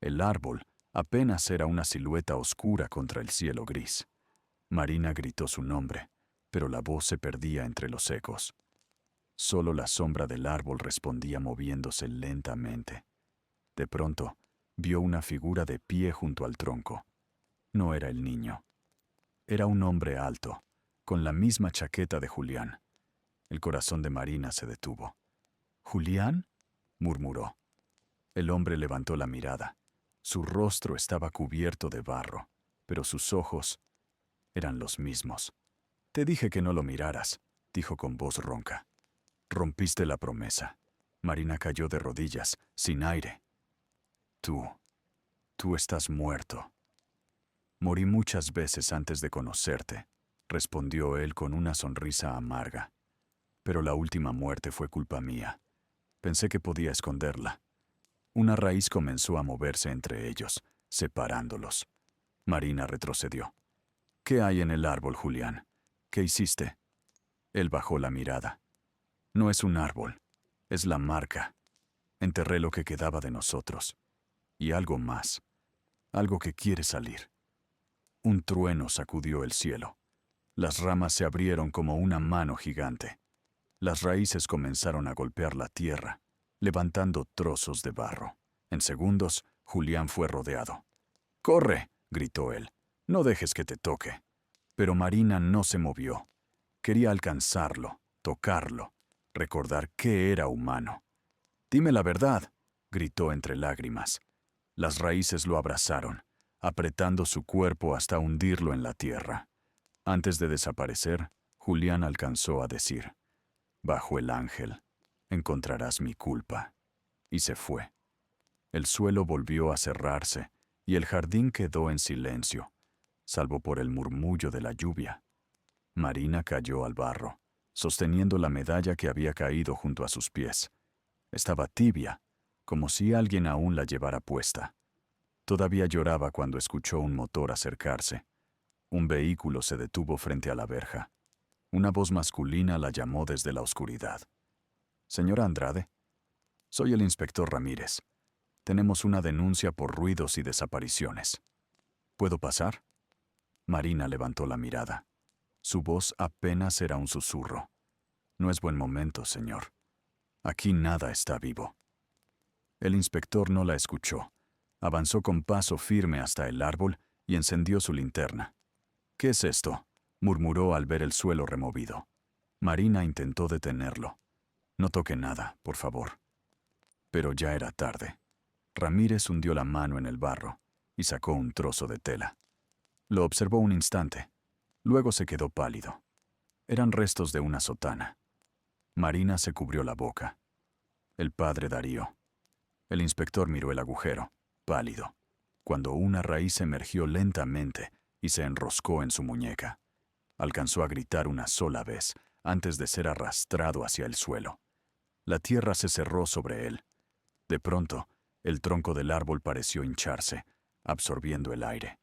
El árbol apenas era una silueta oscura contra el cielo gris. Marina gritó su nombre, pero la voz se perdía entre los ecos. Solo la sombra del árbol respondía moviéndose lentamente. De pronto, vio una figura de pie junto al tronco. No era el niño. Era un hombre alto, con la misma chaqueta de Julián. El corazón de Marina se detuvo. «¿Julián?», murmuró. El hombre levantó la mirada. Su rostro estaba cubierto de barro, pero sus ojos eran los mismos. «Te dije que no lo miraras», dijo con voz ronca. «Rompiste la promesa». Marina cayó de rodillas, sin aire. Tú estás muerto». «Morí muchas veces antes de conocerte», respondió él con una sonrisa amarga. «Pero la última muerte fue culpa mía. Pensé que podía esconderla». Una raíz comenzó a moverse entre ellos, separándolos. Marina retrocedió. «¿Qué hay en el árbol, Julián? ¿Qué hiciste?». Él bajó la mirada. «No es un árbol, es la marca. Enterré lo que quedaba de nosotros. Y algo más, algo que quiere salir». Un trueno sacudió el cielo. Las ramas se abrieron como una mano gigante. Las raíces comenzaron a golpear la tierra, levantando trozos de barro. En segundos, Julián fue rodeado. «¡Corre!», gritó él. «No dejes que te toque». Pero Marina no se movió. Quería alcanzarlo, tocarlo, recordar que era humano. «Dime la verdad», gritó entre lágrimas. Las raíces lo abrazaron, apretando su cuerpo hasta hundirlo en la tierra. Antes de desaparecer, Julián alcanzó a decir: «Bajo el ángel encontrarás mi culpa». Y se fue. El suelo volvió a cerrarse y el jardín quedó en silencio, salvo por el murmullo de la lluvia. Marina cayó al barro, sosteniendo la medalla que había caído junto a sus pies. Estaba tibia, como si alguien aún la llevara puesta. Todavía lloraba cuando escuchó un motor acercarse. Un vehículo se detuvo frente a la verja. Una voz masculina la llamó desde la oscuridad. «Señora Andrade, soy el inspector Ramírez. Tenemos una denuncia por ruidos y desapariciones. ¿Puedo pasar?». Marina levantó la mirada. Su voz apenas era un susurro. «No es buen momento, señor. Aquí nada está vivo». El inspector no la escuchó. Avanzó con paso firme hasta el árbol y encendió su linterna. «¿Qué es esto?», murmuró al ver el suelo removido. Marina intentó detenerlo. «No toque nada, por favor». Pero ya era tarde. Ramírez hundió la mano en el barro y sacó un trozo de tela. Lo observó un instante. Luego se quedó pálido. Eran restos de una sotana. Marina se cubrió la boca. «El padre Darío». El inspector miró el agujero, pálido, cuando una raíz emergió lentamente y se enroscó en su muñeca. Alcanzó a gritar una sola vez antes de ser arrastrado hacia el suelo. La tierra se cerró sobre él. De pronto, el tronco del árbol pareció hincharse, absorbiendo el aire.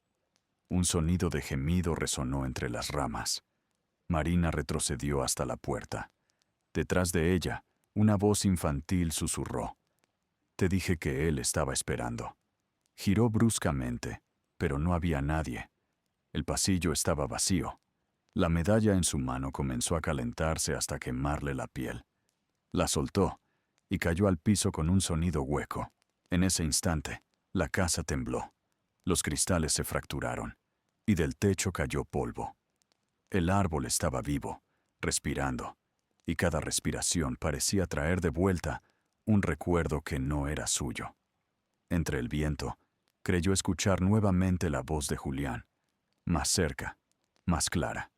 Un sonido de gemido resonó entre las ramas. Marina retrocedió hasta la puerta. Detrás de ella, una voz infantil susurró. Te dije que él estaba esperando. Giró bruscamente, pero no había nadie. El pasillo estaba vacío. La medalla en su mano comenzó a calentarse hasta quemarle la piel. La soltó y cayó al piso con un sonido hueco. En ese instante, la casa tembló. Los cristales se fracturaron y del techo cayó polvo. El árbol estaba vivo, respirando, y cada respiración parecía traer de vuelta un recuerdo que no era suyo. Entre el viento, creyó escuchar nuevamente la voz de Julián, más cerca, más clara.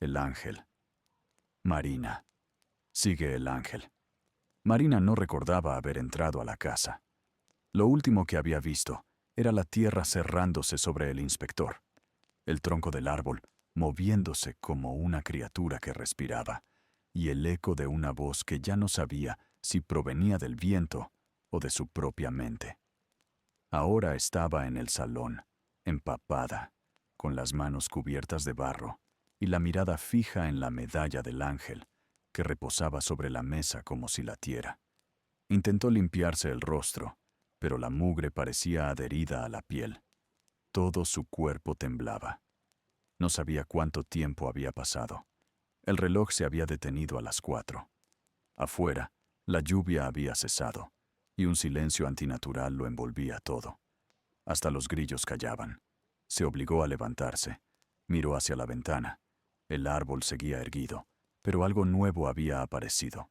El ángel. Marina. Sigue el ángel. Marina no recordaba haber entrado a la casa. Lo último que había visto era la tierra cerrándose sobre el inspector, el tronco del árbol moviéndose como una criatura que respiraba, y el eco de una voz que ya no sabía si provenía del viento o de su propia mente. Ahora estaba en el salón, empapada, con las manos cubiertas de barro y la mirada fija en la medalla del ángel, que reposaba sobre la mesa como si latiera. Intentó limpiarse el rostro, pero la mugre parecía adherida a la piel. Todo su cuerpo temblaba. No sabía cuánto tiempo había pasado. El reloj se había detenido a las 4. Afuera, la lluvia había cesado, y un silencio antinatural lo envolvía todo. Hasta los grillos callaban. Se obligó a levantarse. Miró hacia la ventana. El árbol seguía erguido, pero algo nuevo había aparecido.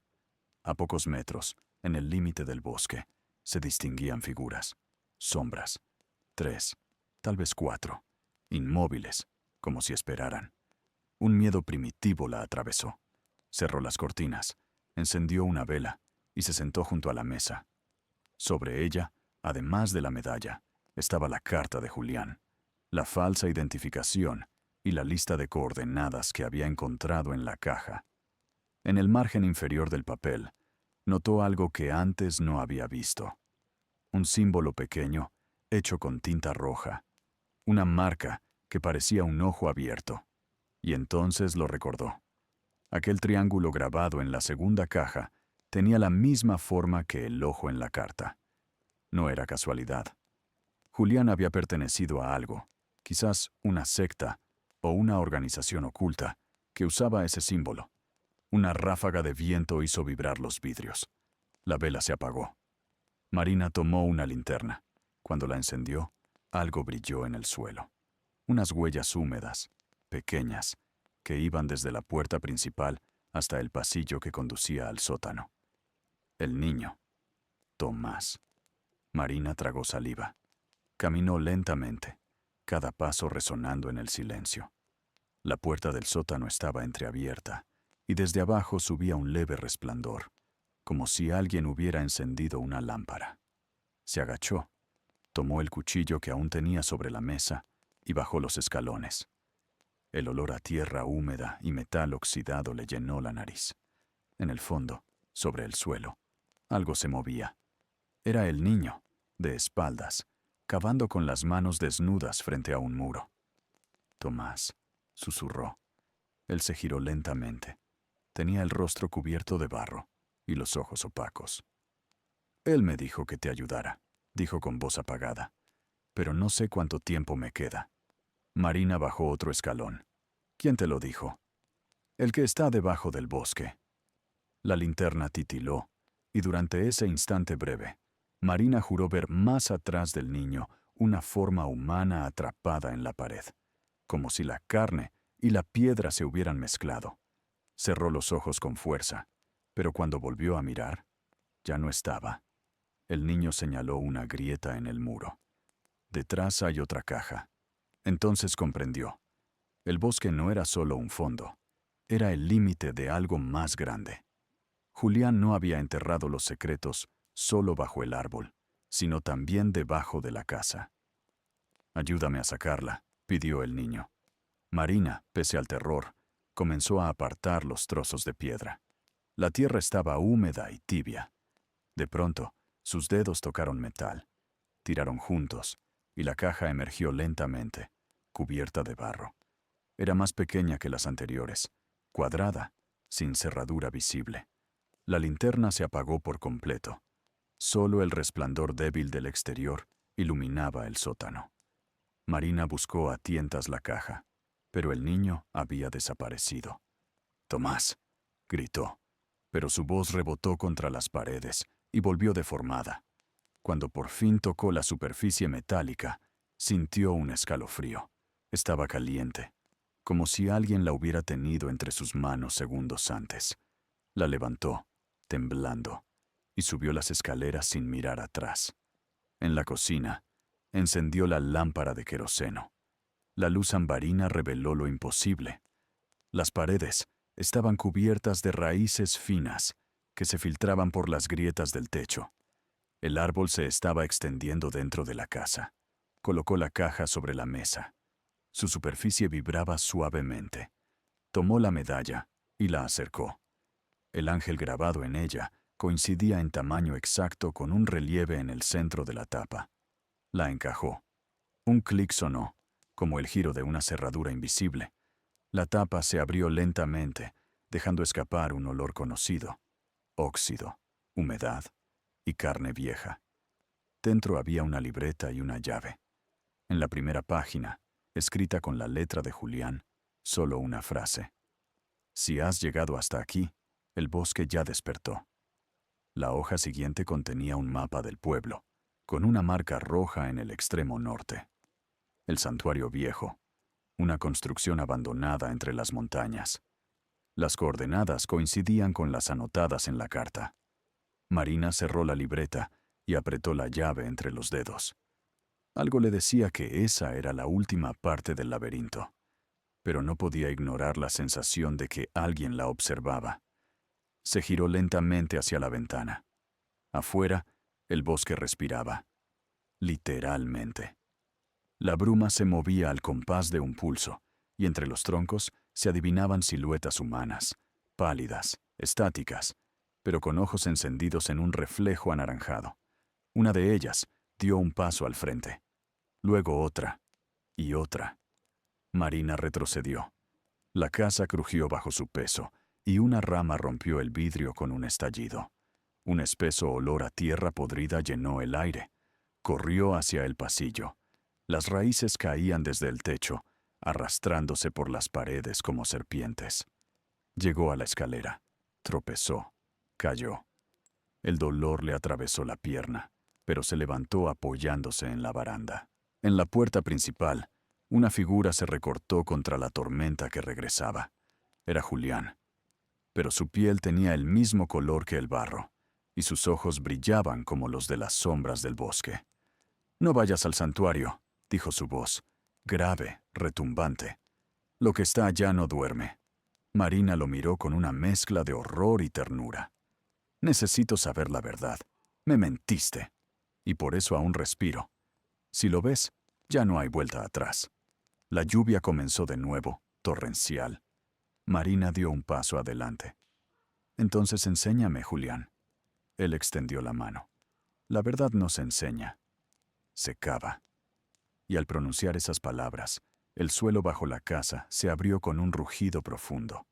A pocos metros, en el límite del bosque, se distinguían figuras, sombras, 3, tal vez 4, inmóviles, como si esperaran. Un miedo primitivo la atravesó. Cerró las cortinas, encendió una vela y se sentó junto a la mesa. Sobre ella, además de la medalla, estaba la carta de Julián, la falsa identificación y la lista de coordenadas que había encontrado en la caja. En el margen inferior del papel, notó algo que antes no había visto. Un símbolo pequeño, hecho con tinta roja. Una marca que parecía un ojo abierto. Y entonces lo recordó. Aquel triángulo grabado en la segunda caja tenía la misma forma que el ojo en la carta. No era casualidad. Julián había pertenecido a algo, quizás una secta o una organización oculta, que usaba ese símbolo. Una ráfaga de viento hizo vibrar los vidrios. La vela se apagó. Marina tomó una linterna. Cuando la encendió, algo brilló en el suelo. Unas huellas húmedas, pequeñas, que iban desde la puerta principal hasta el pasillo que conducía al sótano. El niño. Tomás. Marina tragó saliva. Caminó lentamente, cada paso resonando en el silencio. La puerta del sótano estaba entreabierta, y desde abajo subía un leve resplandor, como si alguien hubiera encendido una lámpara. Se agachó, tomó el cuchillo que aún tenía sobre la mesa y bajó los escalones. El olor a tierra húmeda y metal oxidado le llenó la nariz. En el fondo, sobre el suelo, algo se movía. Era el niño, de espaldas, cavando con las manos desnudas frente a un muro. Tomás, susurró. Él se giró lentamente. Tenía el rostro cubierto de barro y los ojos opacos. Él me dijo que te ayudara, dijo con voz apagada. Pero no sé cuánto tiempo me queda. Marina bajó otro escalón. ¿Quién te lo dijo? El que está debajo del bosque. La linterna titiló, y durante ese instante breve, Marina juró ver más atrás del niño una forma humana atrapada en la pared, como si la carne y la piedra se hubieran mezclado. Cerró los ojos con fuerza, pero cuando volvió a mirar, ya no estaba. El niño señaló una grieta en el muro. Detrás hay otra caja. Entonces comprendió. El bosque no era solo un fondo, era el límite de algo más grande. Julián no había enterrado los secretos solo bajo el árbol, sino también debajo de la casa. Ayúdame a sacarla, pidió el niño. Marina, pese al terror, comenzó a apartar los trozos de piedra. La tierra estaba húmeda y tibia. De pronto, sus dedos tocaron metal. Tiraron juntos, y la caja emergió lentamente, cubierta de barro. Era más pequeña que las anteriores, cuadrada, sin cerradura visible. La linterna se apagó por completo. Solo el resplandor débil del exterior iluminaba el sótano. Marina buscó a tientas la caja, pero el niño había desaparecido. «Tomás», gritó, pero su voz rebotó contra las paredes y volvió deformada. Cuando por fin tocó la superficie metálica, sintió un escalofrío. Estaba caliente, como si alguien la hubiera tenido entre sus manos segundos antes. La levantó, temblando, y subió las escaleras sin mirar atrás. En la cocina, encendió la lámpara de queroseno. La luz ambarina reveló lo imposible. Las paredes estaban cubiertas de raíces finas que se filtraban por las grietas del techo. El árbol se estaba extendiendo dentro de la casa. Colocó la caja sobre la mesa. Su superficie vibraba suavemente. Tomó la medalla y la acercó. El ángel grabado en ella coincidía en tamaño exacto con un relieve en el centro de la tapa. La encajó. Un clic sonó, como el giro de una cerradura invisible. La tapa se abrió lentamente, dejando escapar un olor conocido: óxido, humedad y carne vieja. Dentro había una libreta y una llave. En la primera página, escrita con la letra de Julián, solo una frase: «Si has llegado hasta aquí, el bosque ya despertó». La hoja siguiente contenía un mapa del pueblo, con una marca roja en el extremo norte. El santuario viejo, una construcción abandonada entre las montañas. Las coordenadas coincidían con las anotadas en la carta. Marina cerró la libreta y apretó la llave entre los dedos. Algo le decía que esa era la última parte del laberinto, pero no podía ignorar la sensación de que alguien la observaba. Se giró lentamente hacia la ventana. Afuera, el bosque respiraba. Literalmente. La bruma se movía al compás de un pulso, y entre los troncos se adivinaban siluetas humanas, pálidas, estáticas, pero con ojos encendidos en un reflejo anaranjado. Una de ellas dio un paso al frente, luego otra y otra. Marina retrocedió. La casa crujió bajo su peso, y una rama rompió el vidrio con un estallido. Un espeso olor a tierra podrida llenó el aire. Corrió hacia el pasillo. Las raíces caían desde el techo, arrastrándose por las paredes como serpientes. Llegó a la escalera. Tropezó. Cayó. El dolor le atravesó la pierna, pero se levantó apoyándose en la baranda. En la puerta principal, una figura se recortó contra la tormenta que regresaba. Era Julián, pero su piel tenía el mismo color que el barro, y sus ojos brillaban como los de las sombras del bosque. «No vayas al santuario», dijo su voz, grave, retumbante. «Lo que está allá no duerme». Marina lo miró con una mezcla de horror y ternura. «Necesito saber la verdad. Me mentiste. Y por eso aún respiro. Si lo ves, ya no hay vuelta atrás». La lluvia comenzó de nuevo, torrencial. Marina dio un paso adelante. «Entonces enséñame, Julián». Él extendió la mano. «La verdad no se enseña, se cava». Y al pronunciar esas palabras, el suelo bajo la casa se abrió con un rugido profundo.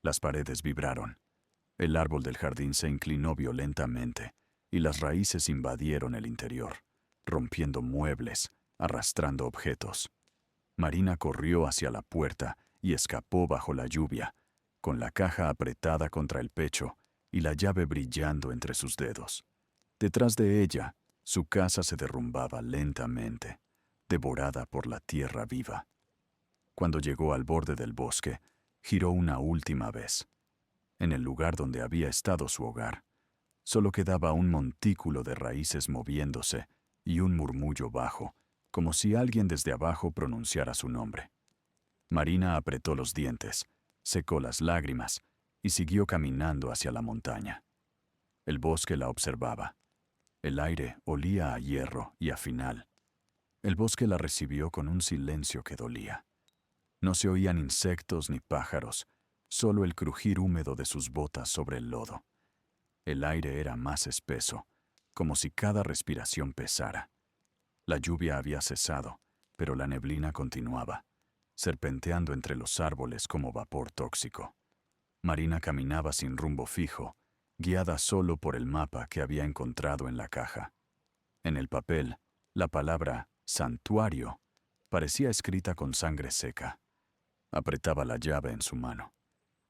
Las paredes vibraron. El árbol del jardín se inclinó violentamente, y las raíces invadieron el interior, rompiendo muebles, arrastrando objetos. Marina corrió hacia la puerta y escapó bajo la lluvia, con la caja apretada contra el pecho y la llave brillando entre sus dedos. Detrás de ella, su casa se derrumbaba lentamente, devorada por la tierra viva. Cuando llegó al borde del bosque, giró una última vez. En el lugar donde había estado su hogar, solo quedaba un montículo de raíces moviéndose y un murmullo bajo, como si alguien desde abajo pronunciara su nombre. Marina apretó los dientes, secó las lágrimas y siguió caminando hacia la montaña. El bosque la observaba. El aire olía a hierro y a final. El bosque la recibió con un silencio que dolía. No se oían insectos ni pájaros, solo el crujir húmedo de sus botas sobre el lodo. El aire era más espeso, como si cada respiración pesara. La lluvia había cesado, pero la neblina continuaba, serpenteando entre los árboles como vapor tóxico. Marina caminaba sin rumbo fijo, guiada solo por el mapa que había encontrado en la caja. En el papel, la palabra santuario parecía escrita con sangre seca. Apretaba la llave en su mano.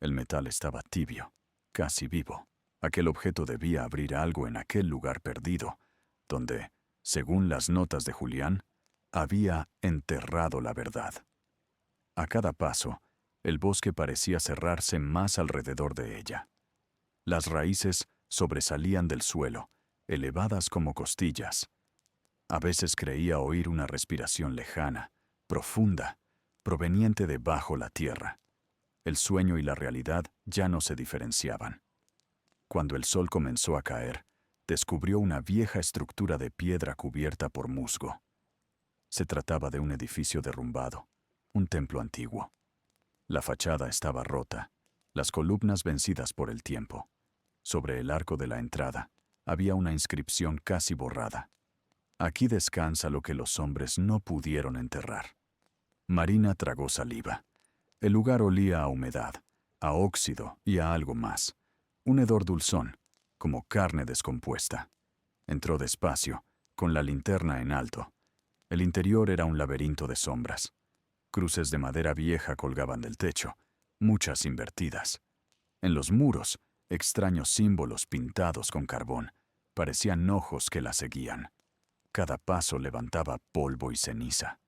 El metal estaba tibio, casi vivo. Aquel objeto debía abrir algo en aquel lugar perdido, donde, según las notas de Julián, había enterrado la verdad. A cada paso, el bosque parecía cerrarse más alrededor de ella. Las raíces sobresalían del suelo, elevadas como costillas. A veces creía oír una respiración lejana, profunda, proveniente de bajo la tierra. El sueño y la realidad ya no se diferenciaban. Cuando el sol comenzó a caer, descubrió una vieja estructura de piedra cubierta por musgo. Se trataba de un edificio derrumbado, un templo antiguo. La fachada estaba rota, las columnas vencidas por el tiempo. Sobre el arco de la entrada había una inscripción casi borrada. Aquí descansa lo que los hombres no pudieron enterrar. Marina tragó saliva. El lugar olía a humedad, a óxido y a algo más. Un hedor dulzón, como carne descompuesta. Entró despacio, con la linterna en alto. El interior era un laberinto de sombras. Cruces de madera vieja colgaban del techo, muchas invertidas. En los muros, extraños símbolos pintados con carbón, parecían ojos que la seguían. Cada paso levantaba polvo y ceniza.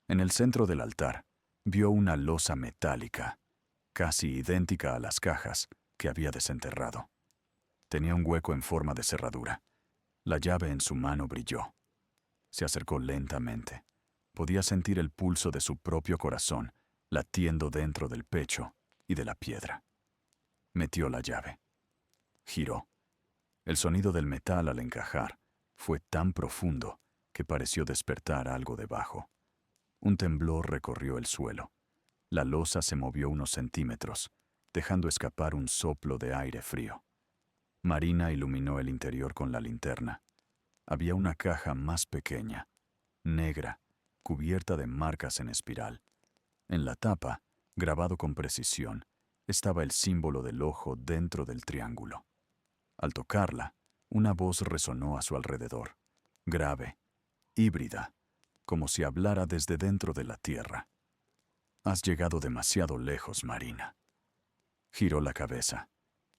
En el centro del altar, vio una losa metálica, casi idéntica a las cajas que había desenterrado. Tenía un hueco en forma de cerradura. La llave en su mano brilló. Se acercó lentamente. Podía sentir el pulso de su propio corazón latiendo dentro del pecho y de la piedra. Metió la llave. Giró. El sonido del metal al encajar fue tan profundo que pareció despertar algo debajo. Un temblor recorrió el suelo. La losa se movió unos centímetros, dejando escapar un soplo de aire frío. Marina iluminó el interior con la linterna. Había una caja más pequeña, negra, cubierta de marcas en espiral. En la tapa, grabado con precisión, estaba el símbolo del ojo dentro del triángulo. Al tocarla, una voz resonó a su alrededor, grave, híbrida, como si hablara desde dentro de la tierra. «Has llegado demasiado lejos, Marina». Giró la cabeza.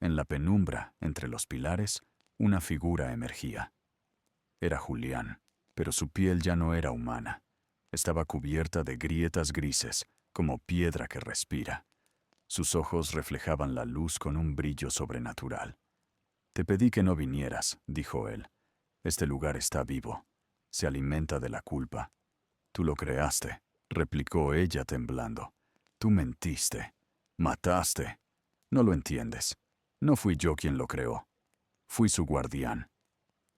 En la penumbra, entre los pilares, una figura emergía. Era Julián, pero su piel ya no era humana. Estaba cubierta de grietas grises, como piedra que respira. Sus ojos reflejaban la luz con un brillo sobrenatural. «Te pedí que no vinieras», dijo él. «Este lugar está vivo. Se alimenta de la culpa». «Tú lo creaste», replicó ella temblando. «Tú mentiste. Mataste. No lo entiendes. No fui yo quien lo creó. Fui su guardián».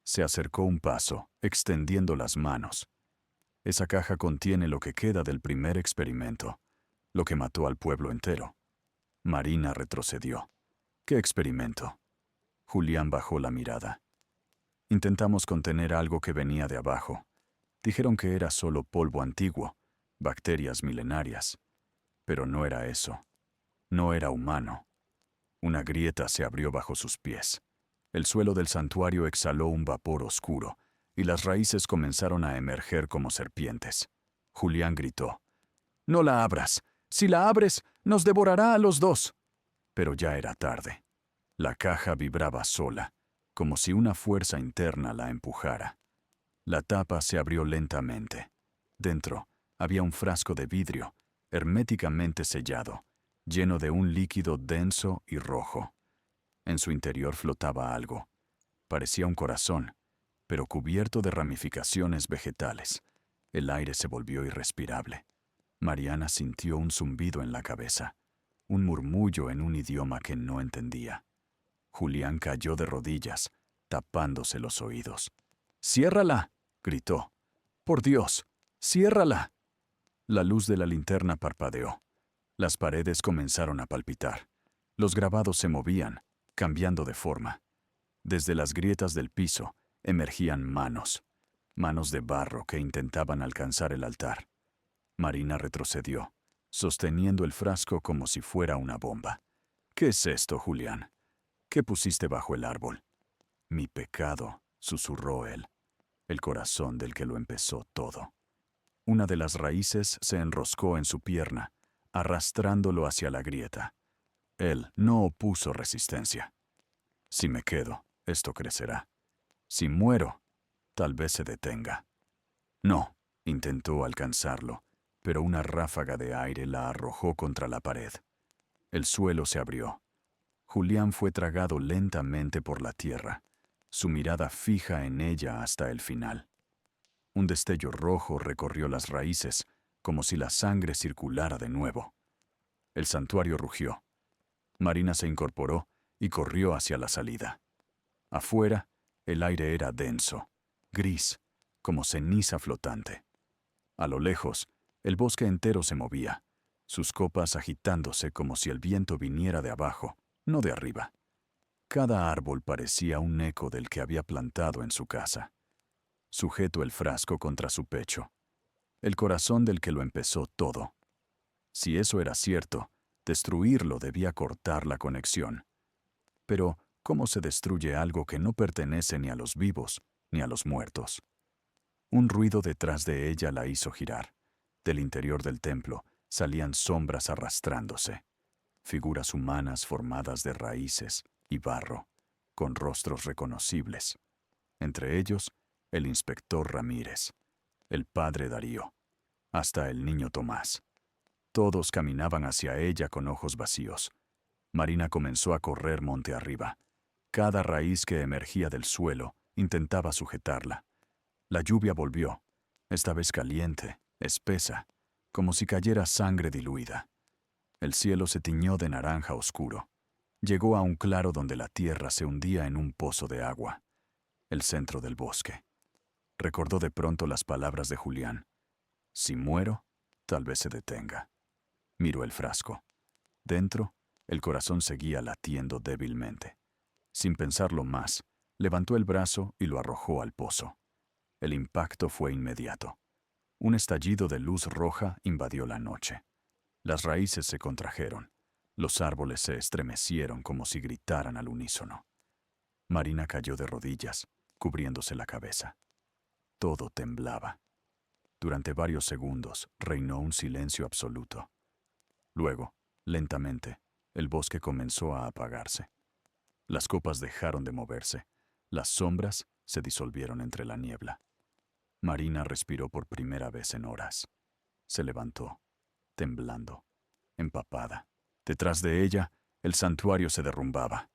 Se acercó un paso, extendiendo las manos. «Esa caja contiene lo que queda del primer experimento, lo que mató al pueblo entero». Marina retrocedió. «¿Qué experimento?» Julián bajó la mirada. «Intentamos contener algo que venía de abajo. Dijeron que era solo polvo antiguo, bacterias milenarias. Pero no era eso. No era humano». Una grieta se abrió bajo sus pies. El suelo del santuario exhaló un vapor oscuro, y las raíces comenzaron a emerger como serpientes. Julián gritó: «¡No la abras! Si la abres, nos devorará a los dos». Pero ya era tarde. La caja vibraba sola, como si una fuerza interna la empujara. La tapa se abrió lentamente. Dentro había un frasco de vidrio, herméticamente sellado, lleno de un líquido denso y rojo. En su interior flotaba algo. Parecía un corazón, pero cubierto de ramificaciones vegetales. El aire se volvió irrespirable. Mariana sintió un zumbido en la cabeza, un murmullo en un idioma que no entendía. Julián cayó de rodillas, tapándose los oídos. «¡Ciérrala!», gritó. «¡Por Dios! ¡Ciérrala!». La luz de la linterna parpadeó. Las paredes comenzaron a palpitar. Los grabados se movían, cambiando de forma. Desde las grietas del piso emergían manos de barro que intentaban alcanzar el altar. Marina retrocedió, sosteniendo el frasco como si fuera una bomba. «¿Qué es esto, Julián? ¿Qué pusiste bajo el árbol?» «Mi pecado», susurró él, «el corazón del que lo empezó todo». Una de las raíces se enroscó en su pierna, arrastrándolo hacia la grieta. Él no opuso resistencia. «Si me quedo, esto crecerá. Si muero, tal vez se detenga». No, intentó alcanzarlo, pero una ráfaga de aire la arrojó contra la pared. El suelo se abrió. Julián fue tragado lentamente por la tierra, su mirada fija en ella hasta el final. Un destello rojo recorrió las raíces, como si la sangre circulara de nuevo. El santuario rugió. Marina se incorporó y corrió hacia la salida. Afuera, el aire era denso, gris, como ceniza flotante. A lo lejos, el bosque entero se movía, sus copas agitándose como si el viento viniera de abajo, no de arriba. Cada árbol parecía un eco del que había plantado en su casa. Sujetó el frasco contra su pecho, el corazón del que lo empezó todo. Si eso era cierto, destruirlo debía cortar la conexión. Pero, ¿cómo se destruye algo que no pertenece ni a los vivos ni a los muertos? Un ruido detrás de ella la hizo girar. Del interior del templo salían sombras arrastrándose, figuras humanas formadas de raíces y barro, con rostros reconocibles. Entre ellos, el inspector Ramírez, el padre Darío, hasta el niño Tomás. Todos caminaban hacia ella con ojos vacíos. Marina comenzó a correr monte arriba. Cada raíz que emergía del suelo intentaba sujetarla. La lluvia volvió, esta vez caliente, espesa, como si cayera sangre diluida. El cielo se tiñó de naranja oscuro. Llegó a un claro donde la tierra se hundía en un pozo de agua. El centro del bosque. Recordó de pronto las palabras de Julián. Si muero, tal vez se detenga. Miró el frasco. Dentro, el corazón seguía latiendo débilmente. Sin pensarlo más, levantó el brazo y lo arrojó al pozo. El impacto fue inmediato. Un estallido de luz roja invadió la noche. Las raíces se contrajeron. Los árboles se estremecieron como si gritaran al unísono. Marina cayó de rodillas, cubriéndose la cabeza. Todo temblaba. Durante varios segundos reinó un silencio absoluto. Luego, lentamente, el bosque comenzó a apagarse. Las copas dejaron de moverse. Las sombras se disolvieron entre la niebla. Marina respiró por primera vez en horas. Se levantó, temblando, empapada. Detrás de ella, el santuario se derrumbaba.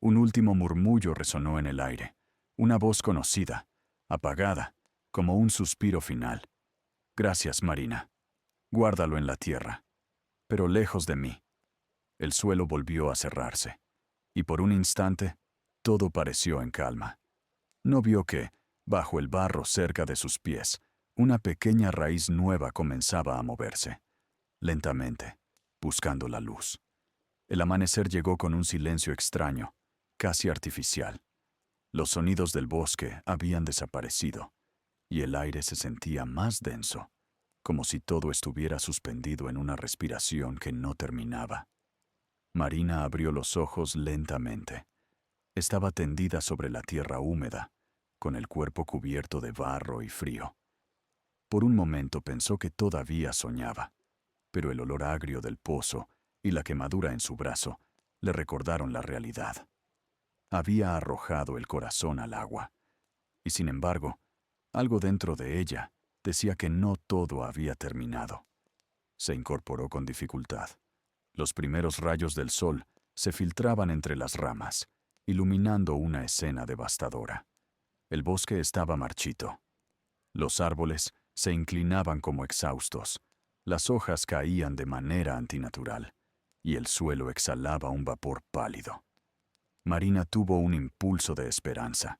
Un último murmullo resonó en el aire. Una voz conocida, apagada, como un suspiro final. «Gracias, Marina. Guárdalo en la tierra, pero lejos de mí». El suelo volvió a cerrarse, y por un instante, todo pareció en calma. No vio que, bajo el barro cerca de sus pies, una pequeña raíz nueva comenzaba a moverse, lentamente, buscando la luz. El amanecer llegó con un silencio extraño, casi artificial. Los sonidos del bosque habían desaparecido, y el aire se sentía más denso, como si todo estuviera suspendido en una respiración que no terminaba. Marina abrió los ojos lentamente. Estaba tendida sobre la tierra húmeda, con el cuerpo cubierto de barro y frío. Por un momento pensó que todavía soñaba, pero el olor agrio del pozo y la quemadura en su brazo le recordaron la realidad. Había arrojado el corazón al agua, y sin embargo, algo dentro de ella decía que no todo había terminado. Se incorporó con dificultad. Los primeros rayos del sol se filtraban entre las ramas, iluminando una escena devastadora. El bosque estaba marchito. Los árboles se inclinaban como exhaustos, las hojas caían de manera antinatural, y el suelo exhalaba un vapor pálido. Marina tuvo un impulso de esperanza.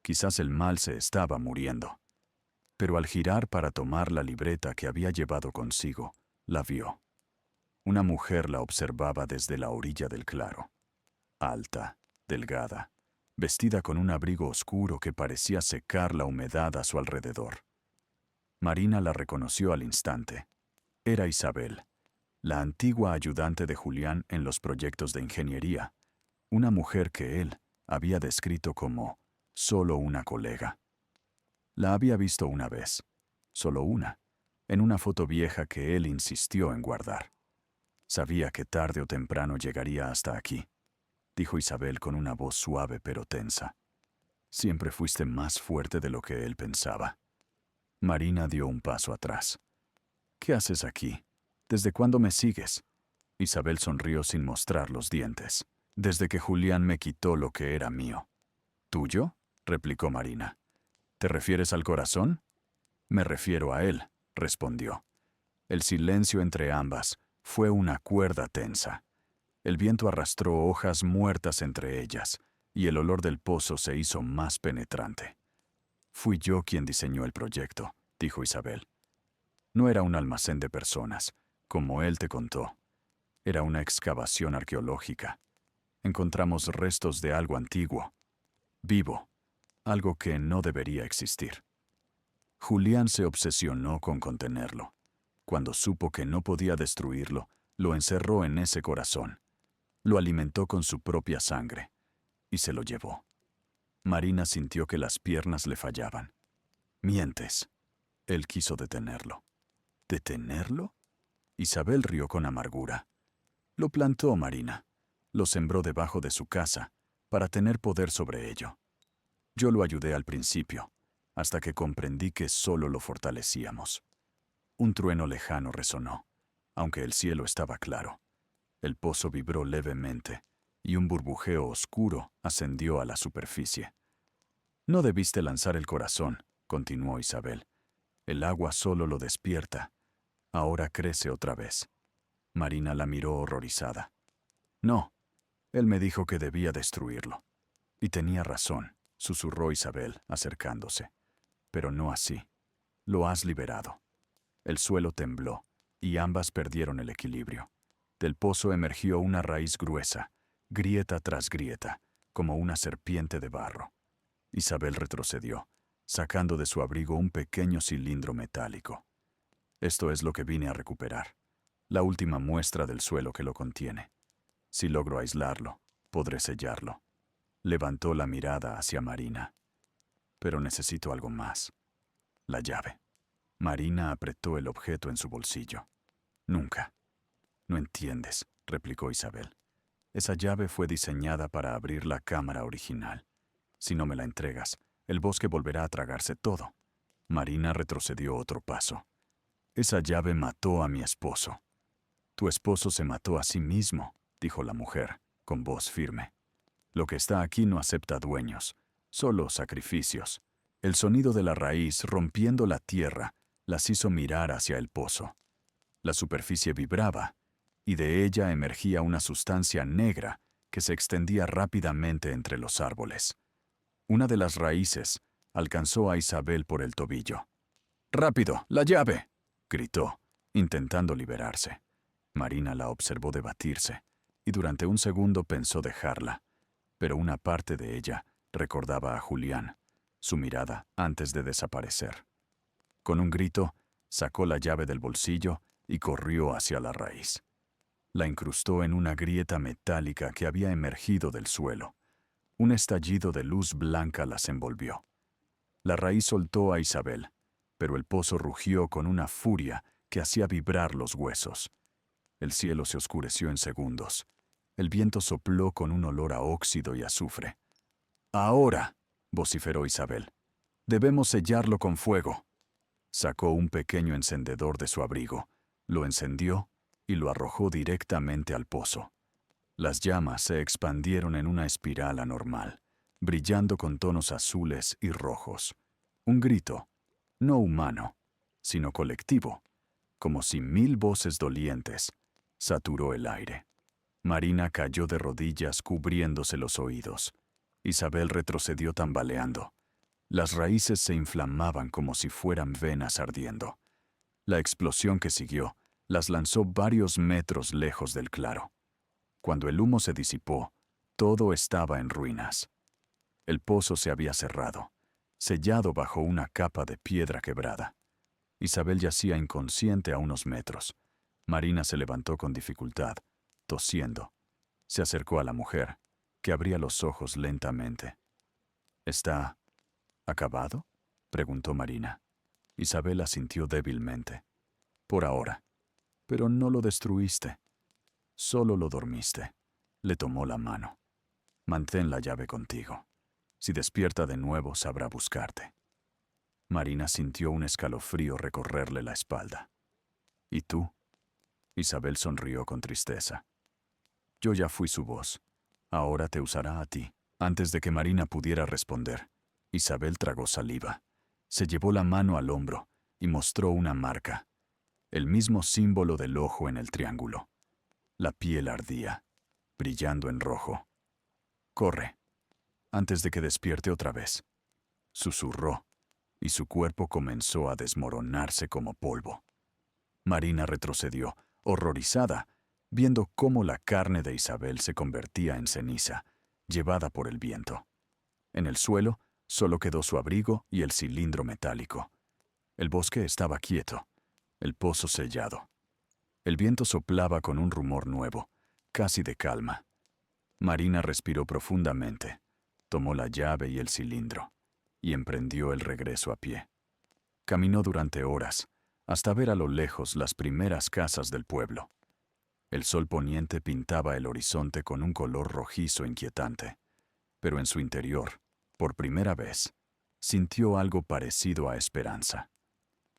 Quizás el mal se estaba muriendo. Pero al girar para tomar la libreta que había llevado consigo, la vio. Una mujer la observaba desde la orilla del claro. Alta, delgada, vestida con un abrigo oscuro que parecía secar la humedad a su alrededor. Marina la reconoció al instante. Era Isabel, la antigua ayudante de Julián en los proyectos de ingeniería, una mujer que él había descrito como solo una colega. La había visto una vez, solo una, en una foto vieja que él insistió en guardar. Sabía que tarde o temprano llegaría hasta aquí, dijo Isabel con una voz suave pero tensa. Siempre fuiste más fuerte de lo que él pensaba. Marina dio un paso atrás. ¿Qué haces aquí? ¿Desde cuándo me sigues? Isabel sonrió sin mostrar los dientes. Desde que Julián me quitó lo que era mío. ¿Tuyo? Replicó Marina. ¿Te refieres al corazón? Me refiero a él, respondió. El silencio entre ambas fue una cuerda tensa. El viento arrastró hojas muertas entre ellas, y el olor del pozo se hizo más penetrante. Fui yo quien diseñó el proyecto, dijo Isabel. No era un almacén de personas, como él te contó. Era una excavación arqueológica. Encontramos restos de algo antiguo, vivo, algo que no debería existir. Julián se obsesionó con contenerlo. Cuando supo que no podía destruirlo, lo encerró en ese corazón. Lo alimentó con su propia sangre y se lo llevó. Marina sintió que las piernas le fallaban. Mientes. Él quiso detenerlo. ¿Detenerlo? Isabel rió con amargura. Lo plantó Marina. Lo sembró debajo de su casa para tener poder sobre ello. Yo lo ayudé al principio, hasta que comprendí que solo lo fortalecíamos. Un trueno lejano resonó, aunque el cielo estaba claro. El pozo vibró levemente, y un burbujeo oscuro ascendió a la superficie. No debiste lanzar el corazón, continuó Isabel. El agua solo lo despierta. Ahora crece otra vez. Marina la miró horrorizada. No, él me dijo que debía destruirlo. Y tenía razón, susurró Isabel, acercándose. Pero no así. Lo has liberado. El suelo tembló, y ambas perdieron el equilibrio. Del pozo emergió una raíz gruesa, grieta tras grieta, como una serpiente de barro. Isabel retrocedió, sacando de su abrigo un pequeño cilindro metálico. Esto es lo que vine a recuperar, la última muestra del suelo que lo contiene. Si logro aislarlo, podré sellarlo. Levantó la mirada hacia Marina. Pero necesito algo más. La llave. Marina apretó el objeto en su bolsillo. Nunca. No entiendes, replicó Isabel. Esa llave fue diseñada para abrir la cámara original. Si no me la entregas, el bosque volverá a tragarse todo. Marina retrocedió otro paso. Esa llave mató a mi esposo. Tu esposo se mató a sí mismo, dijo la mujer, con voz firme. Lo que está aquí no acepta dueños, solo sacrificios. El sonido de la raíz rompiendo la tierra las hizo mirar hacia el pozo. La superficie vibraba, y de ella emergía una sustancia negra que se extendía rápidamente entre los árboles. Una de las raíces alcanzó a Isabel por el tobillo. ¡Rápido, la llave!, gritó, intentando liberarse. Marina la observó debatirse, y durante un segundo pensó dejarla, pero una parte de ella recordaba a Julián, su mirada antes de desaparecer. Con un grito, sacó la llave del bolsillo y corrió hacia la raíz. La incrustó en una grieta metálica que había emergido del suelo. Un estallido de luz blanca las envolvió. La raíz soltó a Isabel, pero el pozo rugió con una furia que hacía vibrar los huesos. El cielo se oscureció en segundos. El viento sopló con un olor a óxido y azufre. «Ahora», vociferó Isabel, «debemos sellarlo con fuego». Sacó un pequeño encendedor de su abrigo, lo encendió y lo arrojó directamente al pozo. Las llamas se expandieron en una espiral anormal, brillando con tonos azules y rojos. Un grito, no humano, sino colectivo, como si 1000 voces dolientes, saturó el aire. Marina cayó de rodillas cubriéndose los oídos. Isabel retrocedió tambaleando. Las raíces se inflamaban como si fueran venas ardiendo. La explosión que siguió Las lanzó varios metros lejos del claro. Cuando el humo se disipó, todo estaba en ruinas. El pozo se había cerrado, sellado bajo una capa de piedra quebrada. Isabel yacía inconsciente a unos metros. Marina se levantó con dificultad, tosiendo. Se acercó a la mujer, que abría los ojos lentamente. ¿Está acabado?, preguntó Marina. Isabel asintió débilmente. Por ahora. Pero no lo destruiste. Solo lo dormiste. Le tomó la mano. Mantén la llave contigo. Si despierta de nuevo, sabrá buscarte. Marina sintió un escalofrío recorrerle la espalda. ¿Y tú? Isabel sonrió con tristeza. Yo ya fui su voz. Ahora te usará a ti. Antes de que Marina pudiera responder, Isabel tragó saliva. Se llevó la mano al hombro y mostró una marca. El mismo símbolo del ojo en el triángulo. La piel ardía, brillando en rojo. «Corre, antes de que despierte otra vez», susurró, y su cuerpo comenzó a desmoronarse como polvo. Marina retrocedió, horrorizada, viendo cómo la carne de Isabel se convertía en ceniza, llevada por el viento. En el suelo solo quedó su abrigo y el cilindro metálico. El bosque estaba quieto, el pozo sellado. El viento soplaba con un rumor nuevo, casi de calma. Marina respiró profundamente, tomó la llave y el cilindro, y emprendió el regreso a pie. Caminó durante horas, hasta ver a lo lejos las primeras casas del pueblo. El sol poniente pintaba el horizonte con un color rojizo inquietante, pero en su interior, por primera vez, sintió algo parecido a esperanza.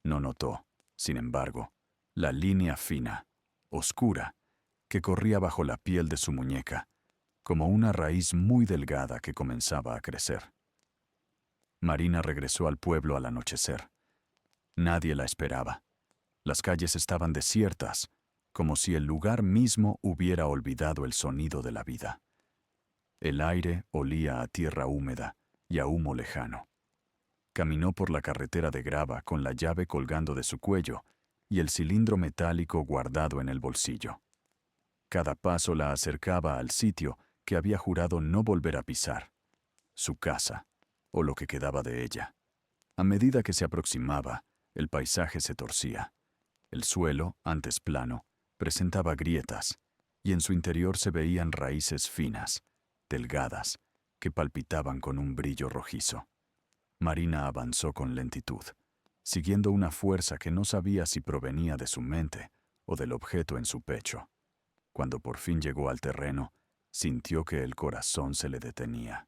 No notó, sin embargo, la línea fina, oscura, que corría bajo la piel de su muñeca, como una raíz muy delgada que comenzaba a crecer. Marina regresó al pueblo al anochecer. Nadie la esperaba. Las calles estaban desiertas, como si el lugar mismo hubiera olvidado el sonido de la vida. El aire olía a tierra húmeda y a humo lejano. Caminó por la carretera de grava con la llave colgando de su cuello y el cilindro metálico guardado en el bolsillo. Cada paso la acercaba al sitio que había jurado no volver a pisar, su casa, o lo que quedaba de ella. A medida que se aproximaba, el paisaje se torcía. El suelo, antes plano, presentaba grietas, y en su interior se veían raíces finas, delgadas, que palpitaban con un brillo rojizo. Marina avanzó con lentitud, siguiendo una fuerza que no sabía si provenía de su mente o del objeto en su pecho. Cuando por fin llegó al terreno, sintió que el corazón se le detenía.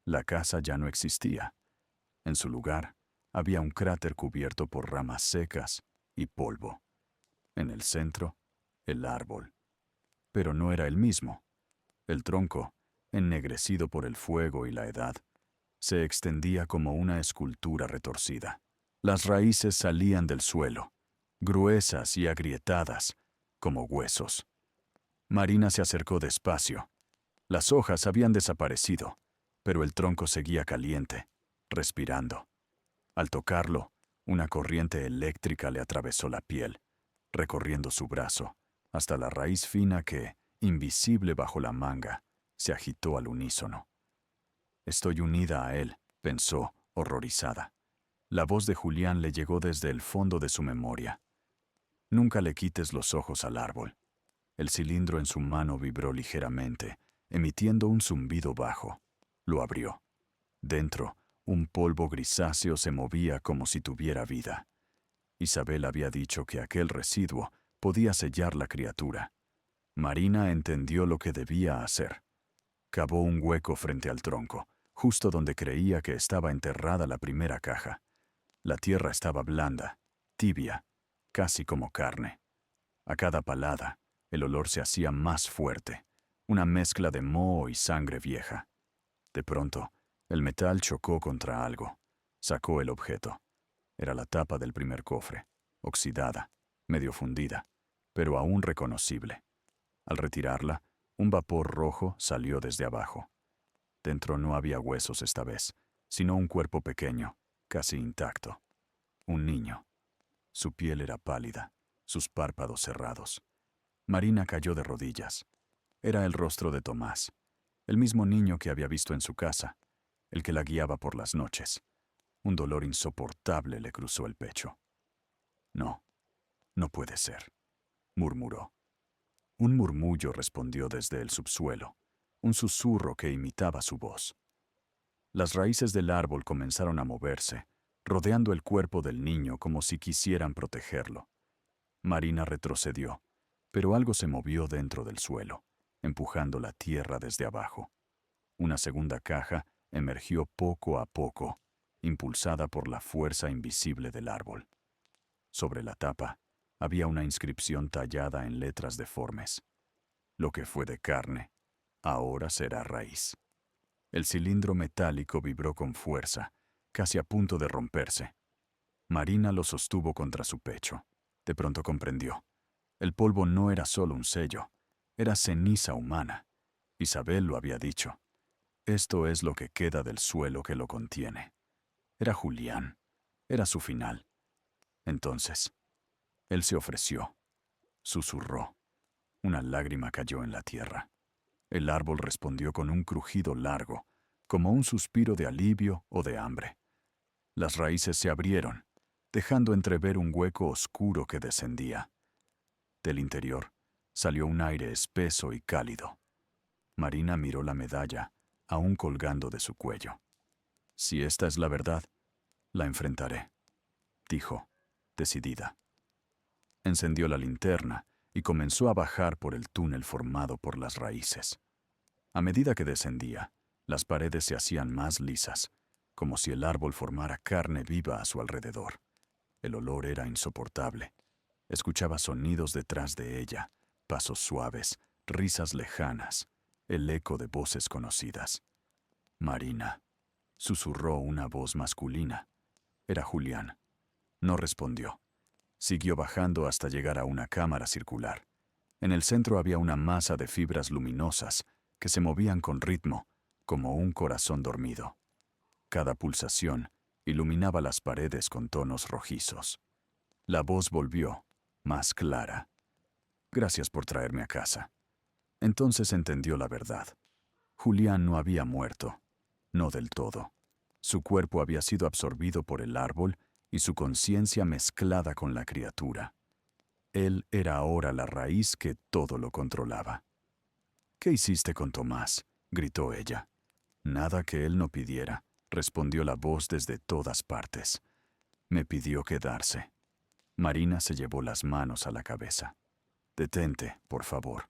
La casa ya no existía. En su lugar, había un cráter cubierto por ramas secas y polvo. En el centro, el árbol. Pero no era el mismo. El tronco, ennegrecido por el fuego y la edad, se extendía como una escultura retorcida. Las raíces salían del suelo, gruesas y agrietadas, como huesos. Marina se acercó despacio. Las hojas habían desaparecido, pero el tronco seguía caliente, respirando. Al tocarlo, una corriente eléctrica le atravesó la piel, recorriendo su brazo, hasta la raíz fina que, invisible bajo la manga, se agitó al unísono. Estoy unida a él, pensó, horrorizada. La voz de Julián le llegó desde el fondo de su memoria. Nunca le quites los ojos al árbol. El cilindro en su mano vibró ligeramente, emitiendo un zumbido bajo. Lo abrió. Dentro, un polvo grisáceo se movía como si tuviera vida. Isabel había dicho que aquel residuo podía sellar la criatura. Marina entendió lo que debía hacer. Cavó un hueco frente al tronco, justo donde creía que estaba enterrada la primera caja. La tierra estaba blanda, tibia, casi como carne. A cada palada, el olor se hacía más fuerte, una mezcla de moho y sangre vieja. De pronto, el metal chocó contra algo. Sacó el objeto. Era la tapa del primer cofre, oxidada, medio fundida, pero aún reconocible. Al retirarla, un vapor rojo salió desde abajo. Dentro no había huesos esta vez, sino un cuerpo pequeño, casi intacto. Un niño. Su piel era pálida, sus párpados cerrados. Marina cayó de rodillas. Era el rostro de Tomás, el mismo niño que había visto en su casa, el que la guiaba por las noches. Un dolor insoportable le cruzó el pecho. No, no puede ser, murmuró. Un murmullo respondió desde el subsuelo, un susurro que imitaba su voz. Las raíces del árbol comenzaron a moverse, rodeando el cuerpo del niño como si quisieran protegerlo. Marina retrocedió, pero algo se movió dentro del suelo, empujando la tierra desde abajo. Una segunda caja emergió poco a poco, impulsada por la fuerza invisible del árbol. Sobre la tapa había una inscripción tallada en letras deformes. Lo que fue de carne, ahora será raíz. El cilindro metálico vibró con fuerza, casi a punto de romperse. Marina lo sostuvo contra su pecho. De pronto comprendió. El polvo no era solo un sello, era ceniza humana. Isabel lo había dicho. Esto es lo que queda del suelo que lo contiene. Era Julián. Era su final. Entonces, él se ofreció. Susurró. Una lágrima cayó en la tierra. El árbol respondió con un crujido largo, como un suspiro de alivio o de hambre. Las raíces se abrieron, dejando entrever un hueco oscuro que descendía. Del interior salió un aire espeso y cálido. Marina miró la medalla, aún colgando de su cuello. Si esta es la verdad, la enfrentaré, dijo, decidida. Encendió la linterna y comenzó a bajar por el túnel formado por las raíces. A medida que descendía, las paredes se hacían más lisas, como si el árbol formara carne viva a su alrededor. El olor era insoportable. Escuchaba sonidos detrás de ella, pasos suaves, risas lejanas, el eco de voces conocidas. Marina, susurró una voz masculina. Era Julián. No respondió. Siguió bajando hasta llegar a una cámara circular. En el centro había una masa de fibras luminosas que se movían con ritmo, como un corazón dormido. Cada pulsación iluminaba las paredes con tonos rojizos. La voz volvió, más clara. Gracias por traerme a casa. Entonces entendió la verdad. Julián no había muerto, no del todo. Su cuerpo había sido absorbido por el árbol y su conciencia mezclada con la criatura. Él era ahora la raíz que todo lo controlaba. ¿Qué hiciste con Tomás?, gritó ella. Nada que él no pidiera, respondió la voz desde todas partes. Me pidió quedarse. Marina se llevó las manos a la cabeza. Detente, por favor.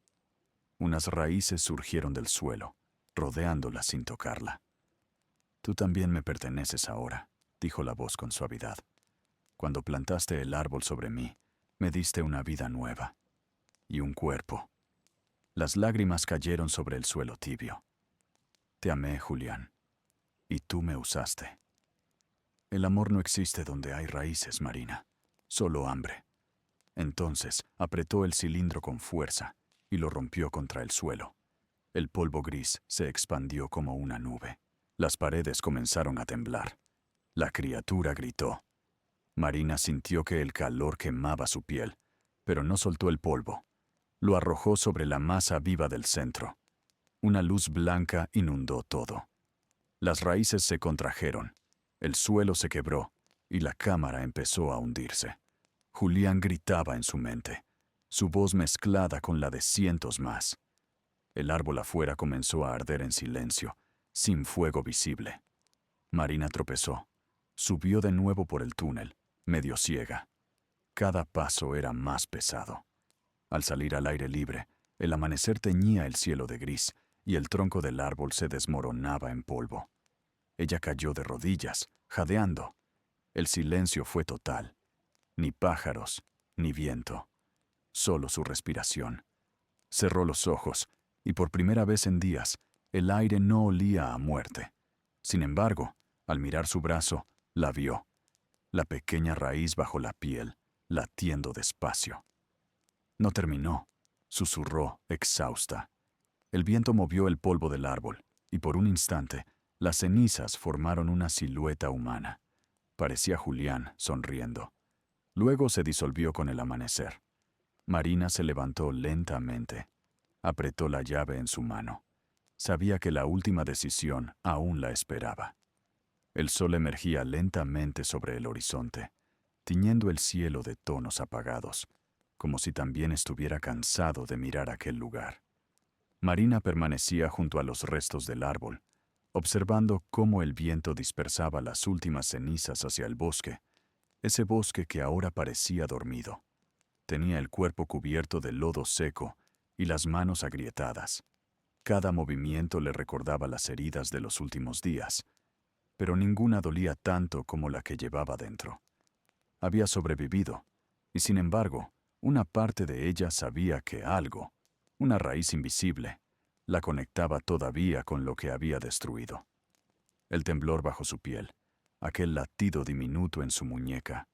Unas raíces surgieron del suelo, rodeándola sin tocarla. Tú también me perteneces ahora, dijo la voz con suavidad. Cuando plantaste el árbol sobre mí, me diste una vida nueva y un cuerpo. Las lágrimas cayeron sobre el suelo tibio. Te amé, Julián, y tú me usaste. El amor no existe donde hay raíces, Marina, solo hambre. Entonces apretó el cilindro con fuerza y lo rompió contra el suelo. El polvo gris se expandió como una nube. Las paredes comenzaron a temblar. La criatura gritó. Marina sintió que el calor quemaba su piel, pero no soltó el polvo. Lo arrojó sobre la masa viva del centro. Una luz blanca inundó todo. Las raíces se contrajeron, el suelo se quebró y la cámara empezó a hundirse. Julián gritaba en su mente, su voz mezclada con la de cientos más. El árbol afuera comenzó a arder en silencio, sin fuego visible. Marina tropezó. Subió de nuevo por el túnel, medio ciega. Cada paso era más pesado. Al salir al aire libre, el amanecer teñía el cielo de gris y el tronco del árbol se desmoronaba en polvo. Ella cayó de rodillas, jadeando. El silencio fue total. Ni pájaros, ni viento. Solo su respiración. Cerró los ojos y por primera vez en días, el aire no olía a muerte. Sin embargo, al mirar su brazo, la vio. La pequeña raíz bajo la piel, latiendo despacio. No terminó, susurró, exhausta. El viento movió el polvo del árbol, y por un instante, las cenizas formaron una silueta humana. Parecía Julián, sonriendo. Luego se disolvió con el amanecer. Marina se levantó lentamente. Apretó la llave en su mano. Sabía que la última decisión aún la esperaba. El sol emergía lentamente sobre el horizonte, tiñendo el cielo de tonos apagados, como si también estuviera cansado de mirar aquel lugar. Marina permanecía junto a los restos del árbol, observando cómo el viento dispersaba las últimas cenizas hacia el bosque, ese bosque que ahora parecía dormido. Tenía el cuerpo cubierto de lodo seco y las manos agrietadas. Cada movimiento le recordaba las heridas de los últimos días, pero ninguna dolía tanto como la que llevaba dentro. Había sobrevivido, y sin embargo, una parte de ella sabía que algo, una raíz invisible, la conectaba todavía con lo que había destruido. El temblor bajo su piel, aquel latido diminuto en su muñeca,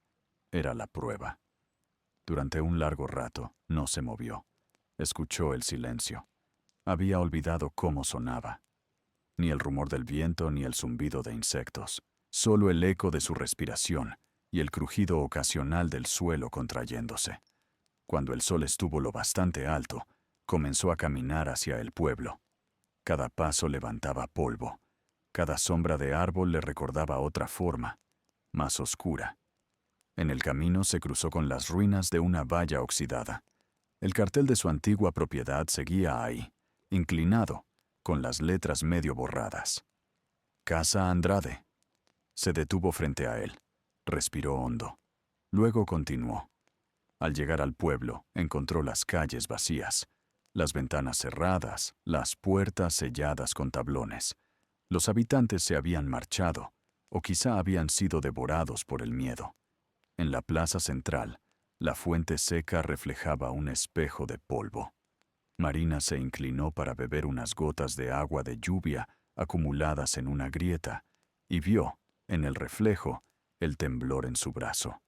era la prueba. Durante un largo rato no se movió. Escuchó el silencio. Había olvidado cómo sonaba. Ni el rumor del viento ni el zumbido de insectos, solo el eco de su respiración y el crujido ocasional del suelo contrayéndose. Cuando el sol estuvo lo bastante alto, comenzó a caminar hacia el pueblo. Cada paso levantaba polvo. Cada sombra de árbol le recordaba otra forma, más oscura. En el camino se cruzó con las ruinas de una valla oxidada. El cartel de su antigua propiedad seguía ahí, inclinado, con las letras medio borradas. Casa Andrade. Se detuvo frente a él. Respiró hondo. Luego continuó. Al llegar al pueblo, encontró las calles vacías, las ventanas cerradas, las puertas selladas con tablones. Los habitantes se habían marchado, o quizá habían sido devorados por el miedo. En la plaza central, la fuente seca reflejaba un espejo de polvo. Marina se inclinó para beber unas gotas de agua de lluvia acumuladas en una grieta y vio, en el reflejo, el temblor en su brazo.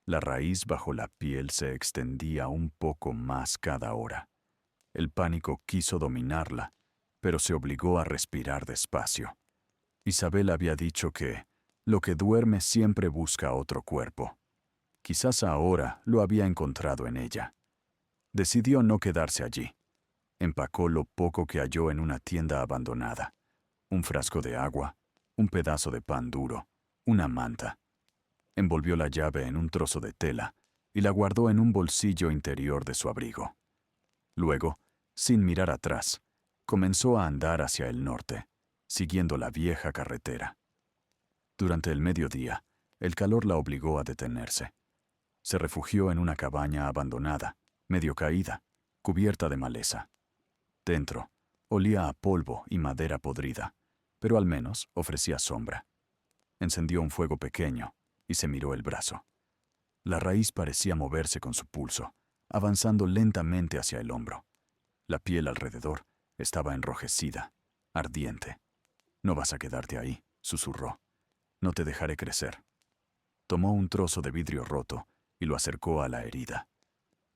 La raíz bajo la piel se extendía un poco más cada hora. El pánico quiso dominarla, pero se obligó a respirar despacio. Isabel había dicho que lo que duerme siempre busca otro cuerpo. Quizás ahora lo había encontrado en ella. Decidió no quedarse allí. Empacó lo poco que halló en una tienda abandonada. Un frasco de agua, un pedazo de pan duro, una manta. Envolvió la llave en un trozo de tela y la guardó en un bolsillo interior de su abrigo. Luego, sin mirar atrás, comenzó a andar hacia el norte, siguiendo la vieja carretera. Durante el mediodía, el calor la obligó a detenerse. Se refugió en una cabaña abandonada, medio caída, cubierta de maleza. Dentro, olía a polvo y madera podrida, pero al menos ofrecía sombra. Encendió un fuego pequeño y se miró el brazo. La raíz parecía moverse con su pulso, avanzando lentamente hacia el hombro. La piel alrededor estaba enrojecida, ardiente. «No vas a quedarte ahí», susurró. «No te dejaré crecer». Tomó un trozo de vidrio roto y lo acercó a la herida.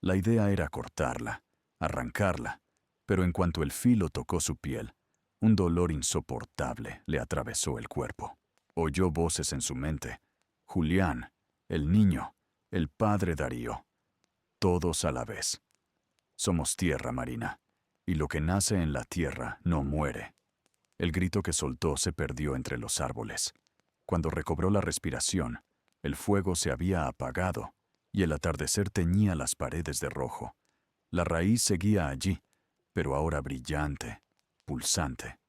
La idea era cortarla, arrancarla, pero en cuanto el filo tocó su piel, un dolor insoportable le atravesó el cuerpo. Oyó voces en su mente. Julián, el niño, el padre Darío. Todos a la vez. Somos tierra, Marina, y lo que nace en la tierra no muere. El grito que soltó se perdió entre los árboles. Cuando recobró la respiración, el fuego se había apagado y el atardecer teñía las paredes de rojo. La raíz seguía allí, pero ahora brillante, pulsante.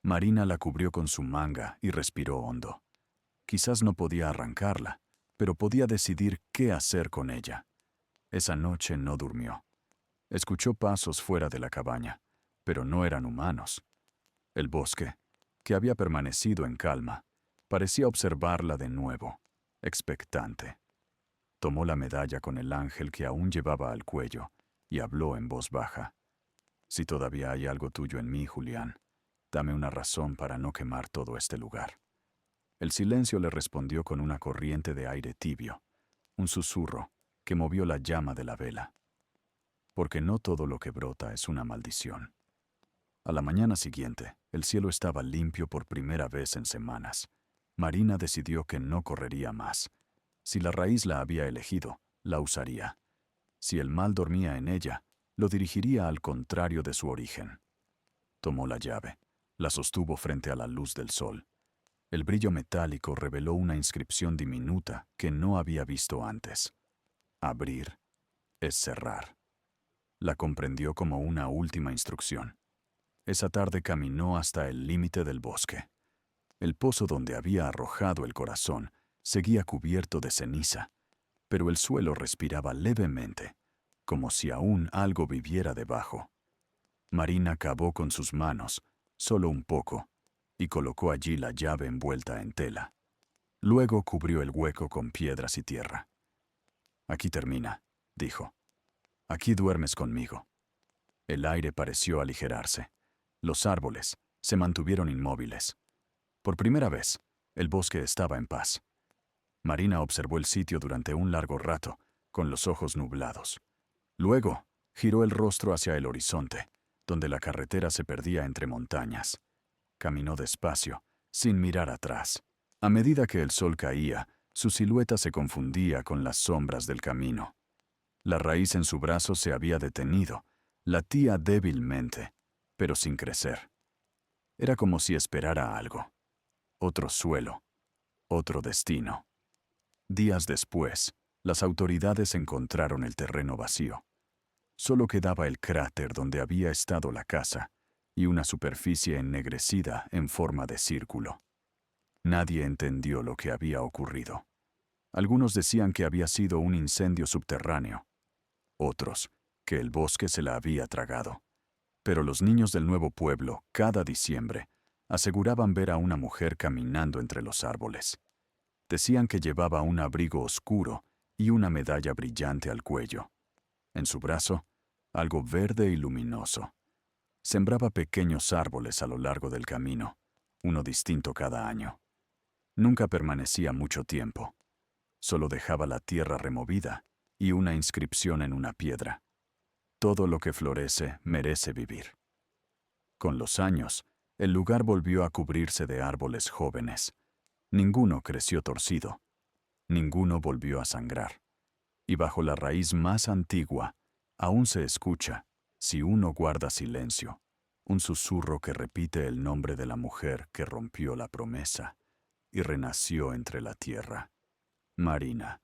Marina la cubrió con su manga y respiró hondo. Quizás no podía arrancarla, pero podía decidir qué hacer con ella. Esa noche no durmió. Escuchó pasos fuera de la cabaña, pero no eran humanos. El bosque, que había permanecido en calma, parecía observarla de nuevo, expectante. Tomó la medalla con el ángel que aún llevaba al cuello y habló en voz baja. «Si todavía hay algo tuyo en mí, Julián, dame una razón para no quemar todo este lugar». El silencio le respondió con una corriente de aire tibio, un susurro que movió la llama de la vela. Porque no todo lo que brota es una maldición. A la mañana siguiente, el cielo estaba limpio por primera vez en semanas. Marina decidió que no correría más. Si la raíz la había elegido, la usaría. Si el mal dormía en ella, lo dirigiría al contrario de su origen. Tomó la llave, la sostuvo frente a la luz del sol. El brillo metálico reveló una inscripción diminuta que no había visto antes. Abrir es cerrar. La comprendió como una última instrucción. Esa tarde caminó hasta el límite del bosque. El pozo donde había arrojado el corazón seguía cubierto de ceniza, pero el suelo respiraba levemente, como si aún algo viviera debajo. Marina cavó con sus manos, solo un poco, y colocó allí la llave envuelta en tela. Luego cubrió el hueco con piedras y tierra. «Aquí termina», dijo. «Aquí duermes conmigo». El aire pareció aligerarse. Los árboles se mantuvieron inmóviles. Por primera vez, el bosque estaba en paz. Marina observó el sitio durante un largo rato, con los ojos nublados. Luego, giró el rostro hacia el horizonte, donde la carretera se perdía entre montañas. Caminó despacio, sin mirar atrás. A medida que el sol caía, su silueta se confundía con las sombras del camino. La raíz en su brazo se había detenido, latía débilmente, pero sin crecer. Era como si esperara algo. Otro suelo, otro destino. Días después, las autoridades encontraron el terreno vacío. Solo quedaba el cráter donde había estado la casa y una superficie ennegrecida en forma de círculo. Nadie entendió lo que había ocurrido. Algunos decían que había sido un incendio subterráneo. Otros, que el bosque se la había tragado. Pero los niños del nuevo pueblo, cada diciembre, aseguraban ver a una mujer caminando entre los árboles. Decían que llevaba un abrigo oscuro y una medalla brillante al cuello. En su brazo, algo verde y luminoso. Sembraba pequeños árboles a lo largo del camino, uno distinto cada año. Nunca permanecía mucho tiempo. Solo dejaba la tierra removida y una inscripción en una piedra. Todo lo que florece merece vivir. Con los años, el lugar volvió a cubrirse de árboles jóvenes. Ninguno creció torcido. Ninguno volvió a sangrar. Y bajo la raíz más antigua, aún se escucha, si uno guarda silencio, un susurro que repite el nombre de la mujer que rompió la promesa y renació entre la tierra. Marina.